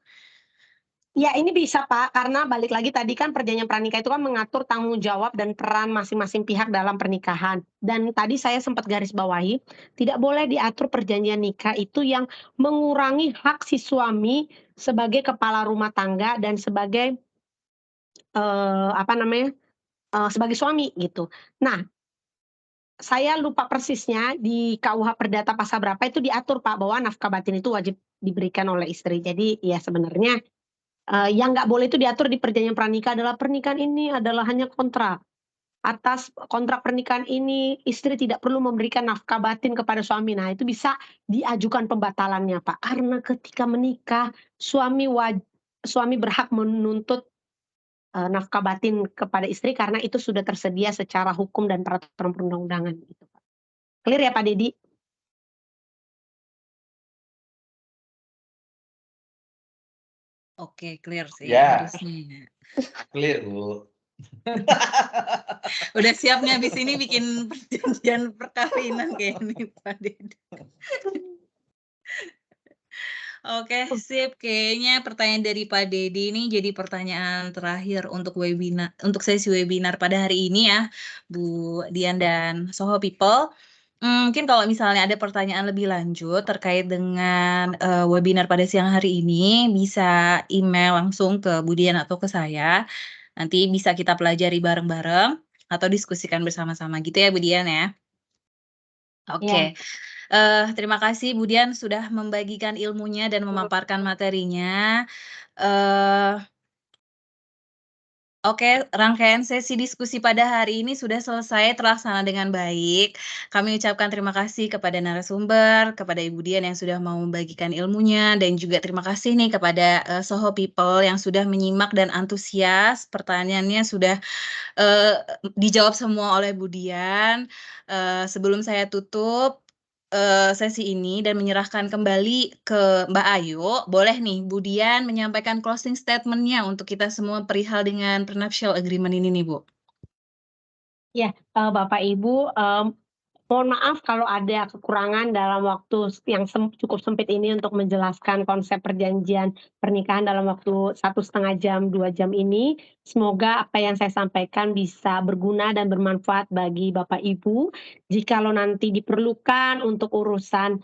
S3: Ya ini bisa Pak, karena balik lagi tadi kan perjanjian pranikah itu kan mengatur tanggung jawab dan peran masing-masing pihak dalam pernikahan. Dan tadi saya sempat garis bawahi, tidak boleh diatur perjanjian nikah itu yang mengurangi hak si suami sebagai kepala rumah tangga dan sebagai, sebagai suami gitu. Nah, saya lupa persisnya di KUH Perdata pasal berapa itu diatur Pak, bahwa nafkah batin itu wajib diberikan oleh istri. Jadi ya sebenarnya yang nggak boleh itu diatur di perjanjian pranikah adalah pernikahan ini adalah hanya kontrak. Atas kontrak pernikahan ini istri tidak perlu memberikan nafkah batin kepada suami. Nah, itu bisa diajukan pembatalannya, Pak. Karena ketika menikah suami berhak menuntut nafkah batin kepada istri karena itu sudah tersedia secara hukum dan peraturan perundang-undangan gitu, Pak. Clear ya, Pak Dedi?
S2: Oke, clear sih
S5: Ya,
S2: harusnya.
S5: clear Bu.
S2: Udah siap nih habis ini bikin perjanjian perkawinan kayaknya Pak Dedi. Oke, sip. Kayaknya pertanyaan dari Pak Dedi ini jadi pertanyaan terakhir untuk sesi webinar pada hari ini ya, Bu Dian dan Soho People. Mungkin kalau misalnya ada pertanyaan lebih lanjut terkait dengan, webinar pada siang hari ini, bisa email langsung ke Bu Dian atau ke saya. Nanti bisa kita pelajari bareng-bareng atau diskusikan bersama-sama gitu ya Bu Dian ya? Oke.
S3: Iya.
S2: Terima kasih Bu Dian sudah membagikan ilmunya dan memaparkan materinya. Eee Oke, rangkaian sesi diskusi pada hari ini sudah selesai terlaksana dengan baik. Kami ucapkan terima kasih kepada narasumber, kepada Ibu Dian yang sudah mau membagikan ilmunya, dan juga terima kasih nih kepada, Soho People yang sudah menyimak dan antusias. Pertanyaannya sudah, eee, dijawab semua oleh Bu Dian. Sebelum saya tutup, sesi ini dan menyerahkan kembali ke Mbak Ayu, boleh nih Bu Dian menyampaikan closing statement-nya untuk kita semua perihal dengan prenuptial agreement ini nih, Bu.
S3: Ya, Bapak Ibu, mohon maaf kalau ada kekurangan dalam waktu yang cukup sempit ini untuk menjelaskan konsep perjanjian pernikahan dalam waktu 1,5 jam, 2 jam ini. Semoga apa yang saya sampaikan bisa berguna dan bermanfaat bagi Bapak Ibu. Jikalau nanti diperlukan untuk urusan,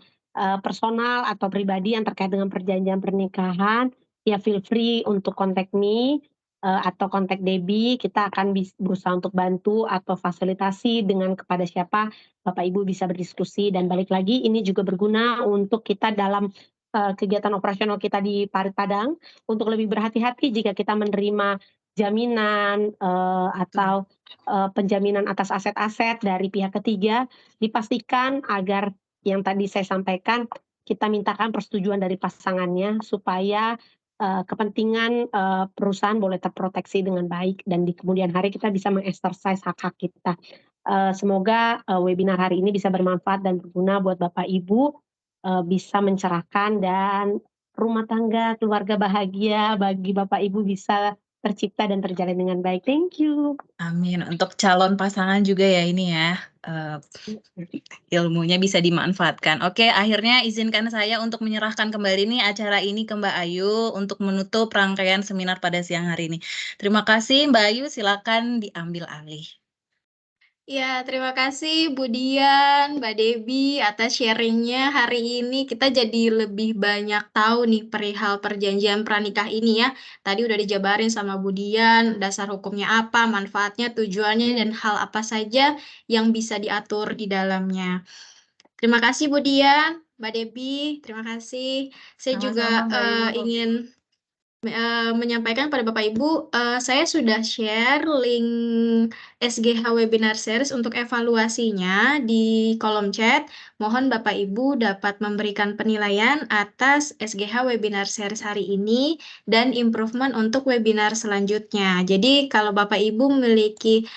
S3: personal atau pribadi yang terkait dengan perjanjian pernikahan, ya feel free untuk contact me. atau kontak Debbie, kita akan berusaha untuk bantu atau fasilitasi dengan kepada siapa Bapak Ibu bisa berdiskusi. Dan balik lagi, ini juga berguna untuk kita dalam kegiatan operasional kita di Parit Padang untuk lebih berhati-hati jika kita menerima jaminan atau penjaminan atas aset-aset dari pihak ketiga, dipastikan agar yang tadi saya sampaikan kita mintakan persetujuan dari pasangannya supaya kepentingan perusahaan boleh terproteksi dengan baik dan di kemudian hari kita bisa mengeksersis hak-hak kita. Semoga webinar hari ini bisa bermanfaat dan berguna buat Bapak Ibu, bisa mencerahkan dan rumah tangga, keluarga bahagia bagi Bapak Ibu bisa tercipta dan terjalin dengan baik. Thank you.
S2: Amin. Untuk calon pasangan juga ya ini ya, ilmunya bisa dimanfaatkan. Oke, akhirnya izinkan saya untuk menyerahkan kembali nih acara ini ke Mbak Ayu untuk menutup rangkaian seminar pada siang hari ini. Terima kasih Mbak Ayu, silakan diambil alih.
S1: Ya, terima kasih Bu Dian, Mbak Debbie atas sharingnya hari ini. Kita jadi lebih banyak tahu nih perihal perjanjian pranikah ini ya. Tadi udah dijabarin sama Bu Dian, dasar hukumnya apa, manfaatnya, tujuannya, dan hal apa saja yang bisa diatur di dalamnya. Terima kasih Bu Dian, Mbak Debbie, terima kasih. Saya juga
S7: Sama-sama, Mbak Ayu.
S1: ingin menyampaikan pada Bapak Ibu, saya sudah share link SGH Webinar Series untuk evaluasinya di kolom chat. Mohon Bapak Ibu dapat memberikan penilaian atas SGH Webinar Series hari ini dan improvement untuk webinar selanjutnya. Jadi kalau Bapak Ibu memiliki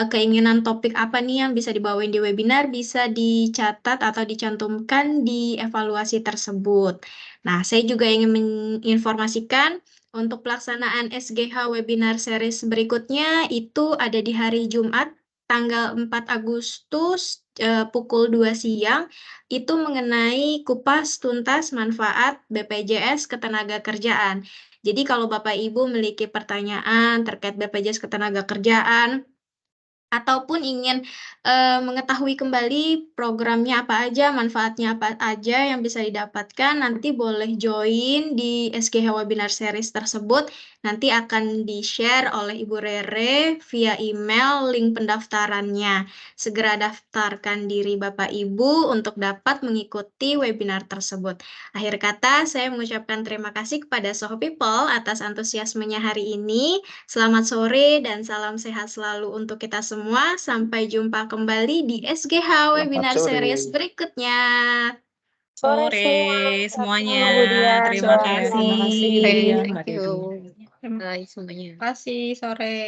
S1: keinginan topik apa nih yang bisa dibawain di webinar, bisa dicatat atau dicantumkan di evaluasi tersebut. Nah, saya juga ingin menginformasikan untuk pelaksanaan SGH Webinar Series berikutnya itu ada di hari Jumat, tanggal 4 Agustus pukul 2 siang, itu mengenai kupas tuntas manfaat BPJS Ketenagakerjaan. Jadi kalau Bapak Ibu memiliki pertanyaan terkait BPJS Ketenagakerjaan, ataupun ingin mengetahui kembali programnya apa aja, manfaatnya apa aja yang bisa didapatkan, nanti boleh join di SGH Webinar Series tersebut. Nanti akan di-share oleh Ibu Rere via email link pendaftarannya. Segera daftarkan diri Bapak Ibu untuk dapat mengikuti webinar tersebut. Akhir kata, saya mengucapkan terima kasih kepada Soho People atas antusiasmenya hari ini. Selamat sore dan salam sehat selalu untuk kita semua. Sampai jumpa kembali di SGH Webinar Series berikutnya.
S2: Sore semuanya. Terima
S1: Sore.
S2: kasih.
S1: Terima kasih.
S2: Mbak
S1: Thank
S2: Debbie.
S1: you. Terima kasih semuanya. Terima kasih, sore.